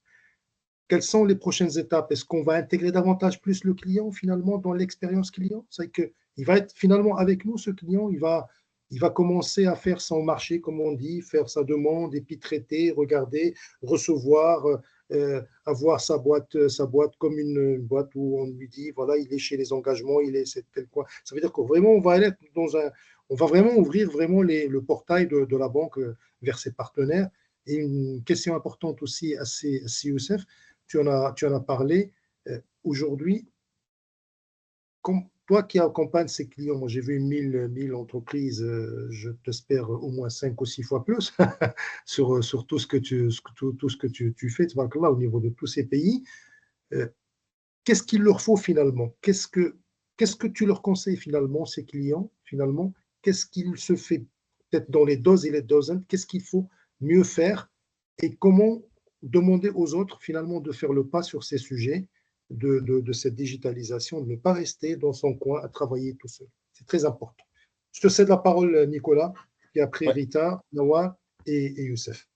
Quelles sont les prochaines étapes? Est-ce qu'on va intégrer davantage plus le client finalement dans l'expérience client? C'est qu'il va être finalement avec nous, ce client, il va commencer à faire son marché, comme on dit, faire sa demande et puis traiter, regarder, recevoir, avoir sa boîte comme une boîte où on lui dit, voilà, il est chez les engagements, il est tel quoi. Ça veut dire que vraiment, on va vraiment ouvrir vraiment le portail de la banque vers ses partenaires. Et une question importante aussi à Youssef, tu en as parlé. Aujourd'hui, toi qui accompagnes ces clients, moi j'ai vu 1000 entreprises, je t'espère au moins 5 ou 6 fois plus sur tout ce que tu fais là, au niveau de tous ces pays. Qu'est-ce qu'il leur faut finalement? Qu'est-ce que tu leur conseilles finalement, ces clients, finalement? Qu'est-ce qu'il se fait peut-être dans les doses et les dozen? Qu'est-ce qu'il faut mieux faire? Et comment demander aux autres finalement de faire le pas sur ces sujets de cette digitalisation, de ne pas rester dans son coin à travailler tout seul. C'est très important. Je te cède la parole, Nicolas, et après Rita, Nawa et Youssef.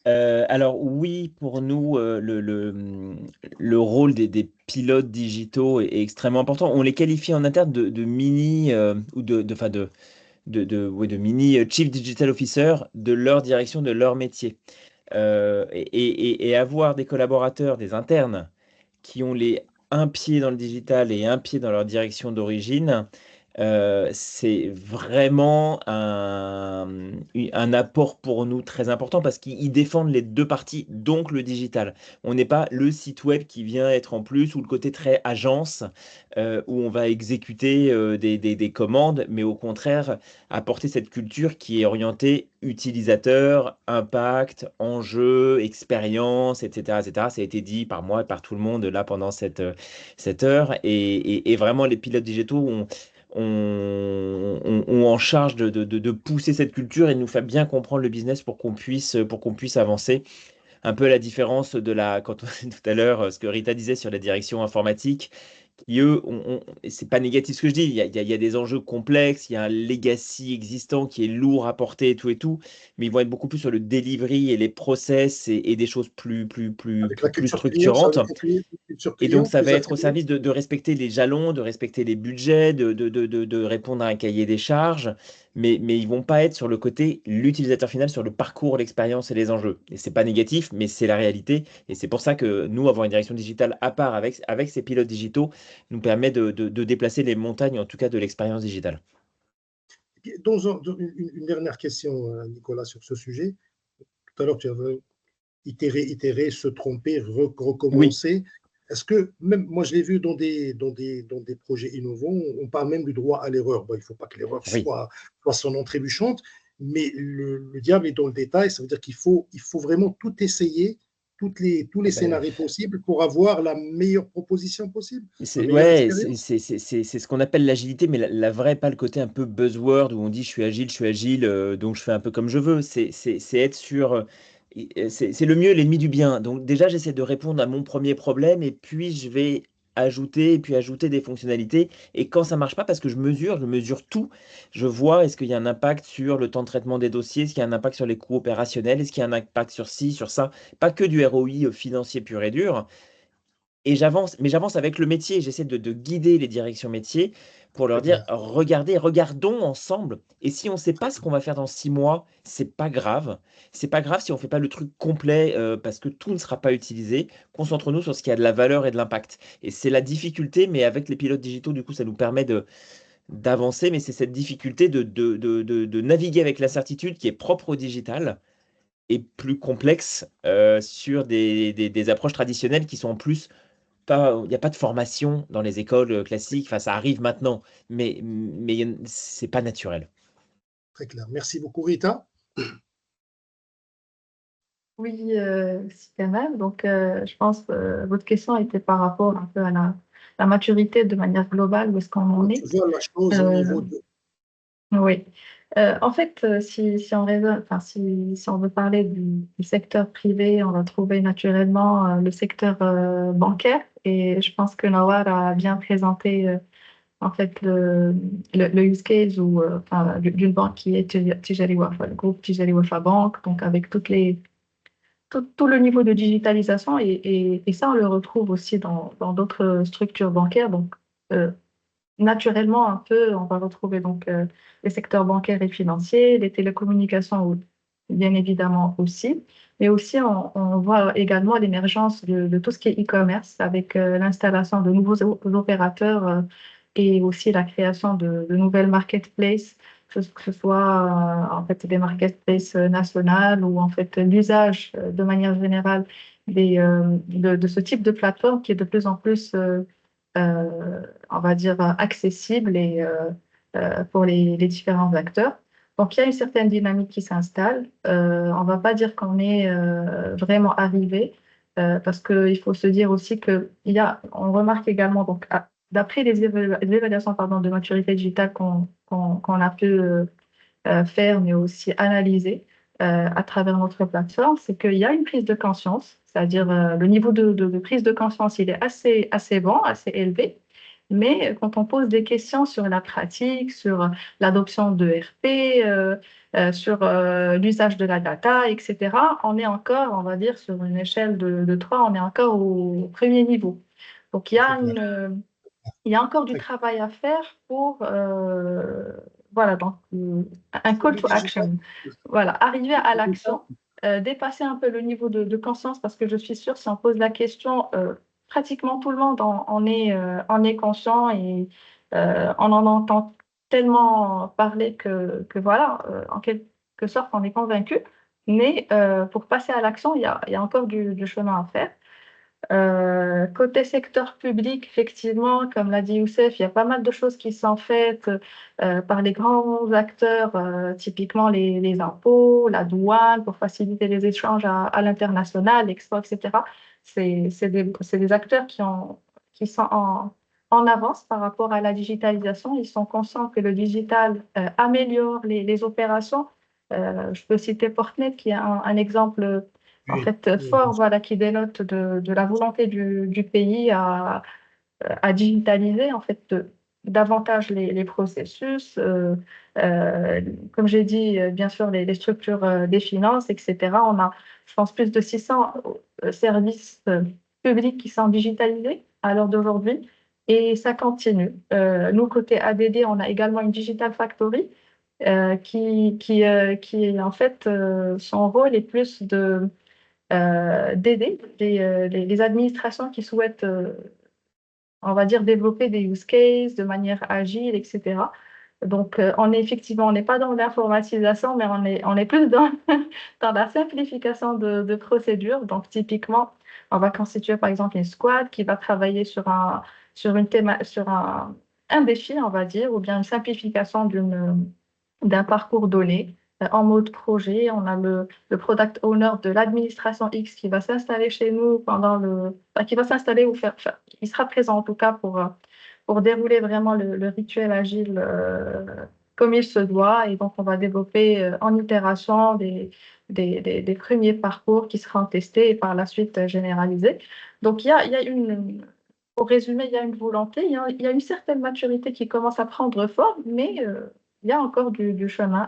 Alors oui, pour nous, le rôle des pilotes digitaux est extrêmement important. On les qualifie en interne de mini ou de mini Chief Digital Officer de leur direction, de leur métier. Et avoir des collaborateurs, des internes, qui ont un pied dans le digital et un pied dans leur direction d'origine, c'est vraiment un apport pour nous très important parce qu'ils défendent les deux parties, donc le digital. On n'est pas le site web qui vient être en plus ou le côté très agence où on va exécuter des commandes, mais au contraire apporter cette culture qui est orientée utilisateur, impact, enjeu, expérience, etc., etc. Ça a été dit par moi et par tout le monde là pendant cette heure. Et vraiment, les pilotes digitaux ont en charge de pousser cette culture et de nous faire bien comprendre le business pour qu'on puisse avancer. Un peu la différence quand on tout à l'heure, ce que Rita disait sur la direction informatique, qui eux, c'est pas négatif ce que je dis, il y a des enjeux complexes, il y a un legacy existant qui est lourd à porter et tout, mais ils vont être beaucoup plus sur le delivery et les process et des choses plus structurantes. Et donc, ça va être au service de respecter les jalons, de respecter les budgets, de répondre à un cahier des charges. mais ils vont pas être sur le côté l'utilisateur final, sur le parcours, l'expérience et les enjeux. Et c'est pas négatif, mais c'est la réalité. Et c'est pour ça que nous, avoir une direction digitale à part avec ces pilotes digitaux nous permet de déplacer les montagnes, en tout cas de l'expérience digitale. Dans une dernière question, Nicolas, sur ce sujet. Tout à l'heure, tu avais itérer, se tromper, Oui, recommencer. Est-ce que, même moi je l'ai vu dans des projets innovants, on parle même du droit à l'erreur. Bon, il ne faut pas que l'erreur oui. soit son trébuchante, mais le diable est dans le détail. Ça veut dire il faut vraiment tout essayer, tous les Ben, scénarios possibles pour avoir la meilleure proposition possible, la meilleure Ouais, expérience. c'est ce qu'on appelle l'agilité, mais la vraie, pas le côté un peu buzzword où on dit je suis agile, donc je fais un peu comme je veux. C'est être sur. C'est le mieux, l'ennemi du bien. Donc déjà, j'essaie de répondre à mon premier problème et puis je vais ajouter et puis ajouter des fonctionnalités. Et quand ça marche pas, parce que je mesure tout, je vois est-ce qu'il y a un impact sur le temps de traitement des dossiers, est-ce qu'il y a un impact sur les coûts opérationnels, est-ce qu'il y a un impact sur ci, sur ça, pas que du ROI financier pur et dur. Et j'avance, mais j'avance avec le métier. J'essaie de guider les directions métiers pour leur Très dire, clair. regardez, regardons ensemble. Et si on ne sait pas ce qu'on va faire dans 6 mois, c'est pas grave. C'est pas grave si on ne fait pas le truc complet parce que tout ne sera pas utilisé. Concentrons-nous sur ce qui a de la valeur et de l'impact. Et c'est la difficulté, mais avec les pilotes digitaux, du coup, ça nous permet d'avancer. Mais c'est cette difficulté de naviguer avec l'incertitude qui est propre au digital et plus complexe sur des approches traditionnelles qui sont en plus pas, il n'y a pas de formation dans les écoles classiques, enfin ça arrive maintenant, mais c'est pas naturel. Très clair. Merci beaucoup, Rita. Oui, si quand même. Donc, je pense que votre question était par rapport un peu à la maturité de manière globale, où est-ce qu'on en est. Tu vois la chose au Euh, niveau de. oui. En fait, si on raisonne, enfin, si on veut parler du secteur privé, on va trouver naturellement le secteur bancaire. Et je pense que Nawar a bien présenté en fait le use case enfin, d'une banque qui est Tijari Wafa, le groupe Tijari Wafa Bank, donc avec tout le niveau de digitalisation et ça, on le retrouve aussi dans d'autres structures bancaires. Donc, euh, naturellement, un peu, on va retrouver donc les secteurs bancaires et financiers, les télécommunications, bien évidemment aussi. Mais aussi, on voit également l'émergence de tout ce qui est e-commerce avec l'installation de nouveaux opérateurs et aussi la création de nouvelles marketplaces, que ce soit en fait des marketplaces nationales ou en fait l'usage de manière générale de ce type de plateforme qui est de plus en plus on va dire, accessible pour les différents acteurs. Donc, il y a une certaine dynamique qui s'installe. On ne va pas dire qu'on est vraiment arrivé, parce qu'il faut se dire aussi on remarque également, donc, d'après les évaluations pardon, de maturité digitale qu'on a pu faire, mais aussi analyser à travers notre plateforme, c'est qu'il y a une prise de conscience, c'est-à-dire le niveau de prise de conscience, il est assez bon, assez élevé. Mais quand on pose des questions sur la pratique, sur l'adoption de RP, sur l'usage de la data, etc., on est encore, on va dire, sur une échelle de 3, on est encore au premier niveau. Donc, Très clair. il y a encore du Très clair. travail à faire pour, voilà, donc, un Sur call du to digital. action. Voilà, arriver à l'action, dépasser un peu le niveau de conscience, parce que je suis sûre, si on pose la question, pratiquement tout le monde en est conscient et on en entend tellement parler que voilà, en quelque sorte, on est convaincu. Mais pour passer à l'action, il y a encore du chemin à faire. Côté secteur public, effectivement, comme l'a dit Youssef, il y a pas mal de choses qui sont faites par les grands acteurs, typiquement les impôts, la douane, pour faciliter les échanges à l'international, l'export, etc. C'est des acteurs qui sont en avance par rapport à la digitalisation. Ils sont conscients que le digital améliore les opérations. Je peux citer Portnet, qui est un exemple en Oui, fait oui, bien fort, sûr. voilà, qui dénote de la volonté du pays à digitaliser en fait davantage les processus, comme j'ai dit, bien sûr les structures des finances, etc. On a, je pense, plus de 600 services publics qui sont digitalisés à l'heure d'aujourd'hui et ça continue. Nous, côté ADD, on a également une Digital Factory qui en fait, son rôle est plus d'aider les administrations qui souhaitent, on va dire, développer des use cases de manière agile, etc. Donc, on n'est pas dans l'informatisation, mais on est plus dans, dans la simplification de procédures. Donc, typiquement, on va constituer, par exemple, une squad qui va travailler sur un défi, on va dire, ou bien une simplification d'un parcours donné en mode projet. On a le product owner de l'administration X qui va s'installer chez nous qui va s'installer ou il sera présent en tout cas pour dérouler vraiment le rituel agile comme il se doit. Et donc, on va développer en itération des premiers parcours qui seront testés et par la suite généralisés. Donc, il y a pour résumer, il y a une volonté, il y a une certaine maturité qui commence à prendre forme, mais il y a encore du chemin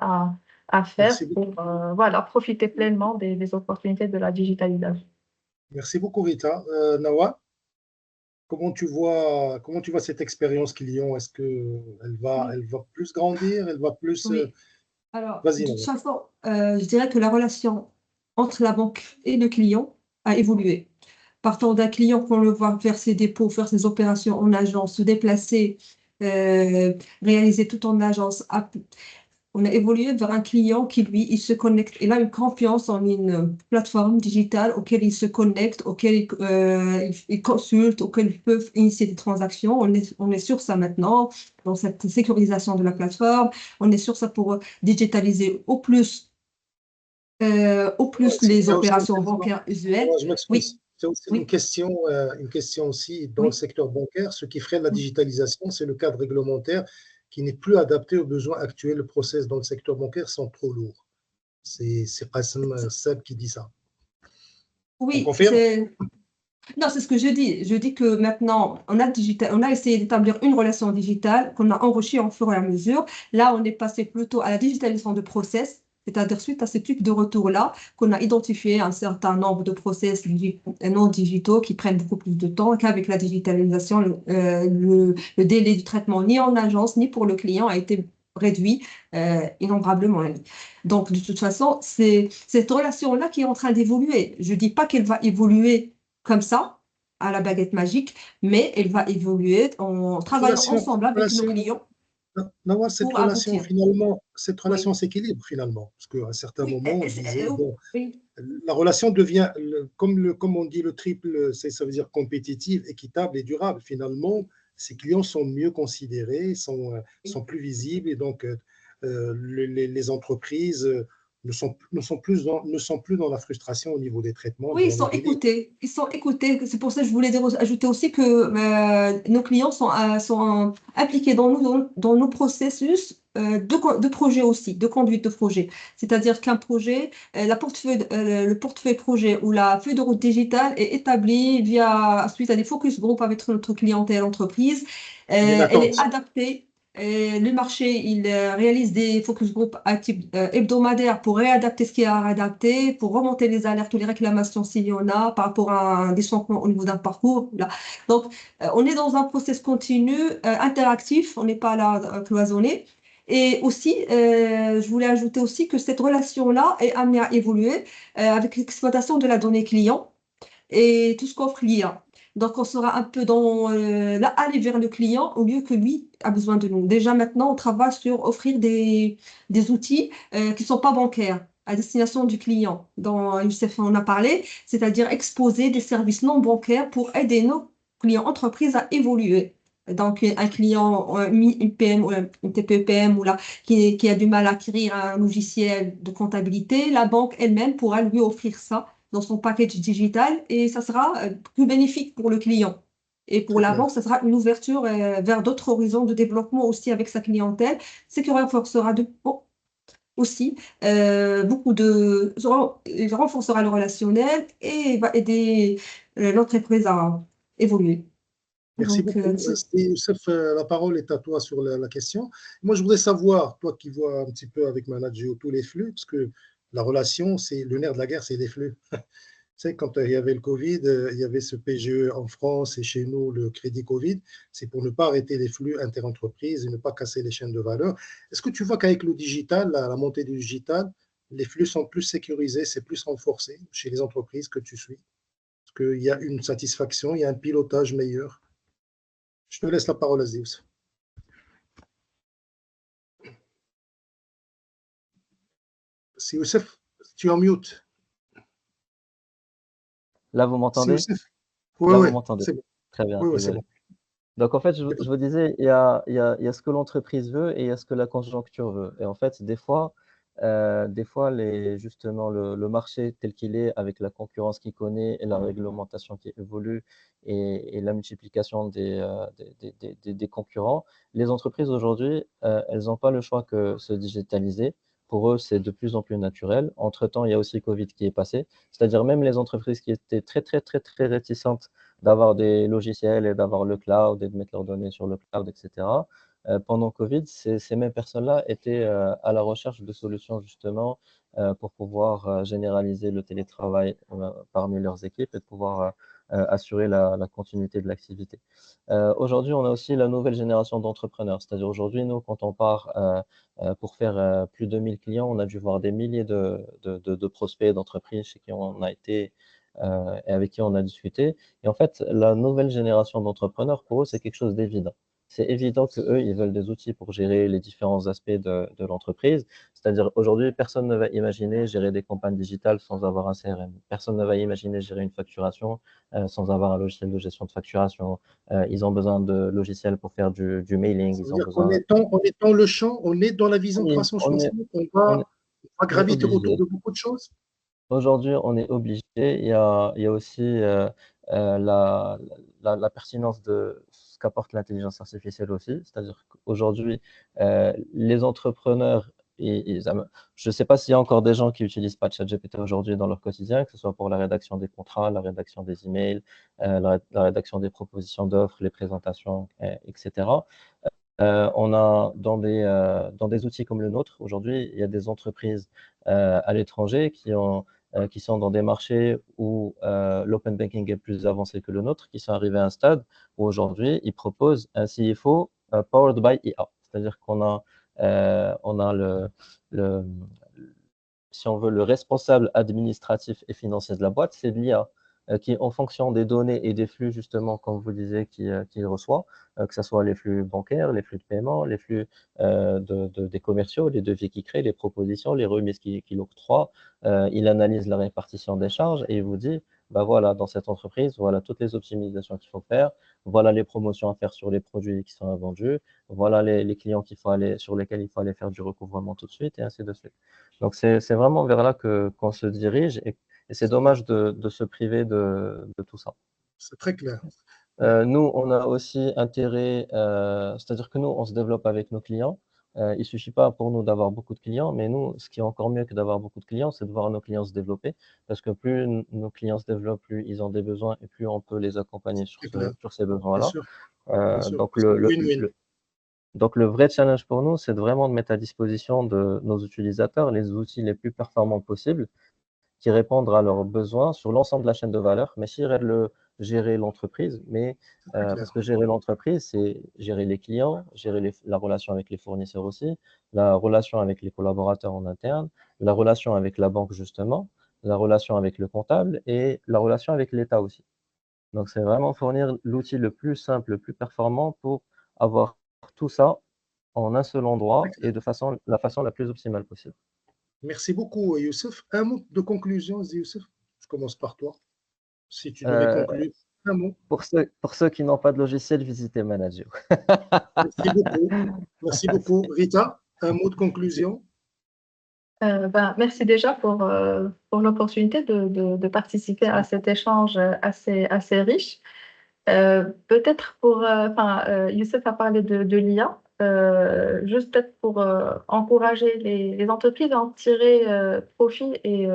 à faire Merci beaucoup. pour voilà, profiter pleinement des opportunités de la digitalisation. Merci beaucoup, Rita. Nawa, comment tu vois cette expérience client? Est-ce qu'elle elle va plus grandir? Elle va plus. Oui. Alors, Vas-y, de toute Nawa. façon, je dirais que la relation entre la banque et le client a évolué. Partant d'un client qu'on le voit faire ses dépôts, faire ses opérations en agence, se déplacer, réaliser tout en agence, on a évolué vers un client qui, lui, il se connecte. Il a une confiance en une plateforme digitale auquel il se connecte, auquel il consulte, auquel ils peuvent initier des transactions. On est sur ça maintenant, dans cette sécurisation de la plateforme. On est sur ça pour digitaliser au plus Il les y a aussi une opérations question. bancaires usuelles. Je Oui, m'excuse. C'est aussi oui, une question aussi dans le oui. secteur bancaire. Ce qui freine la digitalisation, c'est le cadre réglementaire qui n'est plus adapté aux besoins actuels. Le process dans le secteur bancaire sont trop lourds. C'est Qassem Seb qui dit ça. On Oui, confirme? non, c'est ce que je dis. Je dis que maintenant, on a essayé d'établir une relation digitale qu'on a enrichie en fur et à mesure. Là, on est passé plutôt à la digitalisation de process, c'est-à-dire suite à ce type de retour-là, qu'on a identifié un certain nombre de process non digitaux qui prennent beaucoup plus de temps qu'avec la digitalisation. Le délai du traitement, ni en agence, ni pour le client, a été réduit innombrablement. Donc, de toute façon, c'est cette relation-là qui est en train d'évoluer. Je ne dis pas qu'elle va évoluer comme ça, à la baguette magique, mais elle va évoluer en travaillant ensemble avec nos clients Non, pour aboutir. cette relation Oui, s'équilibre finalement, parce qu'à un certain oui, moment, on disait, bon, oui, la relation devient, comme on dit, le triple, ça veut dire compétitive, équitable et durable. Finalement, ces clients sont mieux considérés, sont plus visibles, et donc les entreprises ne sont plus dans la frustration au niveau des traitements, oui, ils dans les sont délais. écoutés. Ils sont écoutés. C'est pour ça que je voulais ajouter aussi que nos clients sont impliqués dans nos processus de projet aussi, de conduite de projet. C'est-à-dire qu'un projet, le portefeuille projet ou la feuille de route digitale est établie suite à des focus group avec notre clientèle entreprise. Il y a une Elle est attente. adaptée. Le marché, il réalise des focus group à type hebdomadaire pour réadapter ce qui est à réadapter, pour remonter les alertes ou les réclamations s'il y en a par rapport à un dysfonctionnement au niveau d'un parcours. Là. Donc, on est dans un process continu, interactif, on n'est pas là cloisonné. Et aussi, je voulais ajouter aussi que cette relation-là est amenée à évoluer avec l'exploitation de la donnée client et tout ce qu'offre l'IA. Donc, on sera un peu aller vers le client au lieu que lui a besoin de nous. Déjà maintenant, on travaille sur offrir des outils qui ne sont pas bancaires à destination du client. Dans Youssef, on a parlé, c'est-à-dire exposer des services non bancaires pour aider nos clients entreprises à évoluer. Donc, un client, une PM ou une TPE-PM ou là, qui a du mal à acquérir un logiciel de comptabilité, la banque elle-même pourra lui offrir ça dans son package digital et ça sera plus bénéfique pour le client. Et pour Très la clair. banque, ça sera une ouverture vers d'autres horizons de développement aussi avec sa clientèle, ce qui renforcera aussi il renforcera le relationnel et va aider l'entreprise à évoluer. Merci Donc, beaucoup. Youssef, la parole est à toi sur la question. Moi, je voudrais savoir, toi qui vois un petit peu avec Manageo tous les flux, parce que la relation, c'est le nerf de la guerre, c'est les flux. sais, quand il y avait le Covid, il y avait ce PGE en France et chez nous, le crédit Covid, c'est pour ne pas arrêter les flux interentreprises et ne pas casser les chaînes de valeur. Est-ce que tu vois qu'avec le digital, la montée du digital, les flux sont plus sécurisés, c'est plus renforcé chez les entreprises que tu suis? Est-ce qu'il y a une satisfaction, il y a un pilotage meilleur? Je te laisse la parole à Zeus. Si Youssef, tu es en mute. Là, vous Si m'entendez? Youssef. Oui, Là, oui, vous m'entendez. c'est bon. Très bien, Oui, oui, c'est désolé. bon. Donc, en fait, je vous disais, il y a ce que l'entreprise veut et il y a ce que la conjoncture veut. Et en fait, justement, le marché tel qu'il est, avec la concurrence qu'il connaît et la réglementation qui évolue et la multiplication des concurrents, les entreprises aujourd'hui, elles n'ont pas le choix que se digitaliser. Pour eux, c'est de plus en plus naturel. Entre-temps, il y a aussi Covid qui est passé. C'est-à-dire même les entreprises qui étaient très, très, très, très réticentes d'avoir des logiciels et d'avoir le cloud et de mettre leurs données sur le cloud, etc. Pendant Covid, ces mêmes personnes-là étaient à la recherche de solutions justement pour pouvoir généraliser le télétravail parmi leurs équipes et de pouvoir assurer la continuité de l'activité. Aujourd'hui, on a aussi la nouvelle génération d'entrepreneurs. C'est-à-dire aujourd'hui, nous, quand on part pour faire plus de 1000 clients, on a dû voir des milliers de prospects d'entreprises chez qui on a été et avec qui on a discuté. Et en fait, la nouvelle génération d'entrepreneurs, pour eux, c'est quelque chose d'évident. C'est évident qu'eux, ils veulent des outils pour gérer les différents aspects de l'entreprise. C'est-à-dire, aujourd'hui, personne ne va imaginer gérer des campagnes digitales sans avoir un CRM. Personne ne va imaginer gérer une facturation sans avoir un logiciel de gestion de facturation. Ils ont besoin de logiciels pour faire du mailing. Ça veut Ils ont dire qu'on besoin. est on est dans le champ, on est dans la vision Oui, 360, on est, on va on est graviter autour obligé. de beaucoup de choses. Aujourd'hui, on est obligé. Il y a aussi la pertinence de ce qu'apporte l'intelligence artificielle aussi. C'est-à-dire qu'aujourd'hui, les entrepreneurs, je ne sais pas s'il y a encore des gens qui n'utilisent pas ChatGPT aujourd'hui dans leur quotidien, que ce soit pour la rédaction des contrats, la rédaction des emails, la rédaction des propositions d'offres, les présentations, etc. On a dans des outils comme le nôtre, aujourd'hui, il y a des entreprises à l'étranger qui sont dans des marchés où l'open banking est plus avancé que le nôtre, qui sont arrivés à un stade où aujourd'hui, ils proposent un CFO powered by IA. C'est-à-dire on a le, si on veut, le responsable administratif et financier de la boîte, c'est de l'IA qui, en fonction des données et des flux, justement, comme vous disiez, qu'il reçoit, que ce soit les flux bancaires, les flux de paiement, les flux des commerciaux, les devis qu'il crée, les propositions, les remises qu'il octroie, il analyse la répartition des charges et il vous dit, bah voilà, dans cette entreprise, voilà toutes les optimisations qu'il faut faire, voilà les promotions à faire sur les produits qui sont vendus, voilà les clients sur lesquels il faut aller faire du recouvrement tout de suite, et ainsi de suite. Donc, c'est vraiment vers là qu'on se dirige et c'est dommage de se priver de tout ça. C'est très clair. Nous, on a aussi intérêt, c'est-à-dire que nous, on se développe avec nos clients. Il ne suffit pas pour nous d'avoir beaucoup de clients, mais nous, ce qui est encore mieux que d'avoir beaucoup de clients, c'est de voir nos clients se développer. Parce que plus nos clients se développent, plus ils ont des besoins et plus on peut les accompagner C'est clair, sur ces bien besoins-là. sûr, bien Euh, sûr. donc, C'est win-win. donc, le vrai challenge pour nous, c'est de vraiment de mettre à disposition de nos utilisateurs les outils les plus performants possibles qui répondent à leurs besoins sur l'ensemble de la chaîne de valeur, mais gérer l'entreprise. Mais C'est très parce clair. que gérer l'entreprise, c'est gérer les clients, gérer la relation avec les fournisseurs aussi, la relation avec les collaborateurs en interne, la relation avec la banque justement, la relation avec le comptable et la relation avec l'État aussi. Donc, c'est vraiment fournir l'outil le plus simple, le plus performant pour avoir tout ça en un seul endroit et la façon la plus optimale possible. Merci beaucoup, Youssef. Un mot de conclusion, Youssef. Je commence par toi. Si tu devais Euh, conclure, un mot. pour ceux qui n'ont pas de logiciel, visitez Managio. Merci beaucoup. Merci beaucoup. Rita, un mot de conclusion. Merci déjà pour l'opportunité de participer à cet échange assez riche. Peut-être Youssef a parlé de l'IA, juste peut-être pour encourager les entreprises à en tirer profit et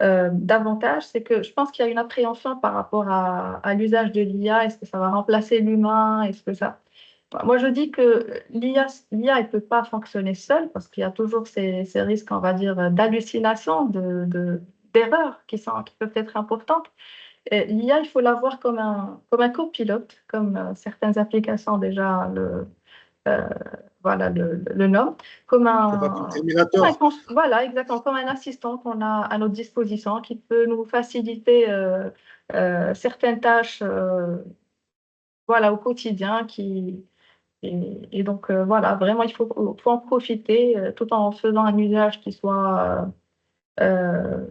davantage, c'est que je pense qu'il y a une appréhension par rapport à l'usage de l'IA. Est-ce que ça va remplacer l'humain? Est-ce que ça... Moi, je dis que l'IA, elle ne peut pas fonctionner seule parce qu'il y a toujours ces risques, on va dire, d'hallucination, d'erreurs qui peuvent être importantes. L'IA, il faut la voir comme un copilote, comme certaines applications déjà euh, le nomment, comme Terminator. voilà, exactement, comme un assistant qu'on a à notre disposition qui peut nous faciliter certaines tâches voilà, au quotidien. Et donc, voilà, vraiment, faut en profiter tout en faisant un usage euh,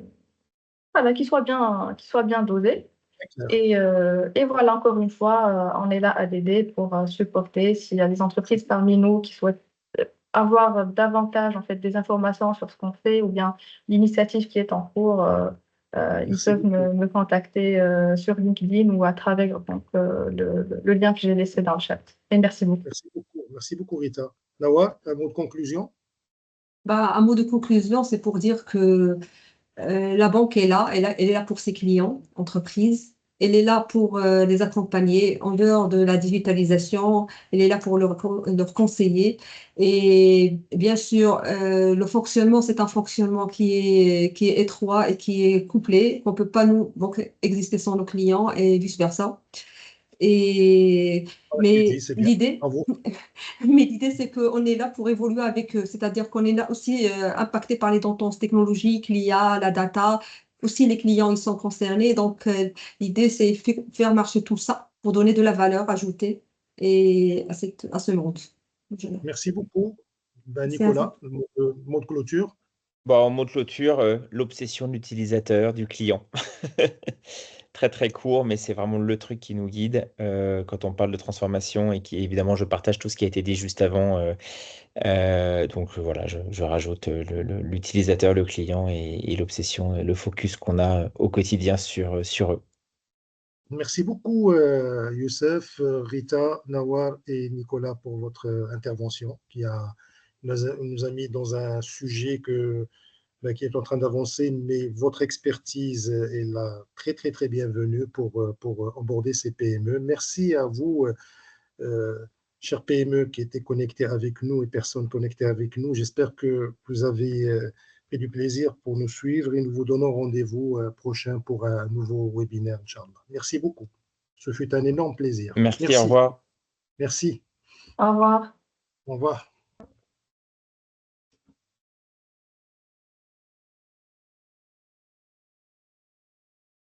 voilà, qui soit bien dosé. Et voilà, encore une fois, on est là à aider pour supporter s'il y a des entreprises parmi nous qui souhaitent avoir davantage en fait, des informations sur ce qu'on fait ou bien l'initiative qui est en cours, ils peuvent me contacter sur LinkedIn ou à travers donc, le lien que j'ai laissé dans le chat. Et merci beaucoup. Merci beaucoup, Rita. Nawar, un mot de conclusion? Un mot de conclusion, c'est pour dire que la banque est là, elle est là pour ses clients, entreprises. Elle est là pour les accompagner en dehors de la digitalisation. Elle est là pour leur conseiller. Et bien sûr, le fonctionnement, c'est un fonctionnement qui est étroit et qui est couplé. On ne peut pas nous donc, exister sans nos clients et vice-versa. Mais l'idée, c'est qu'on est là pour évoluer avec eux, c'est-à-dire qu'on est là aussi impacté par les tendances technologiques, l'IA, la data, aussi les clients ils sont concernés. Donc l'idée c'est faire marcher tout ça pour donner de la valeur ajoutée à ce monde. Merci beaucoup. Nicolas, mot de clôture. En mot de clôture, l'obsession de l'utilisateur, du client. Très très court, mais c'est vraiment le truc qui nous guide quand on parle de transformation et qui évidemment je partage tout ce qui a été dit juste avant. Donc voilà, je rajoute l'utilisateur, le client et l'obsession, le focus qu'on a au quotidien sur eux. Merci beaucoup Youssef, Rita, Nawar et Nicolas pour votre intervention qui nous a mis dans un sujet qui est en train d'avancer, mais votre expertise est là très, très, très bienvenue pour aborder ces PME. Merci à vous, chers PME qui étaient connectés avec nous et personnes connectées avec nous. J'espère que vous avez pris du plaisir pour nous suivre et nous vous donnons rendez-vous prochain pour un nouveau webinaire, Inch'Allah. Merci beaucoup. Ce fut un énorme plaisir. Merci. Au revoir. Merci. Au revoir. Au revoir.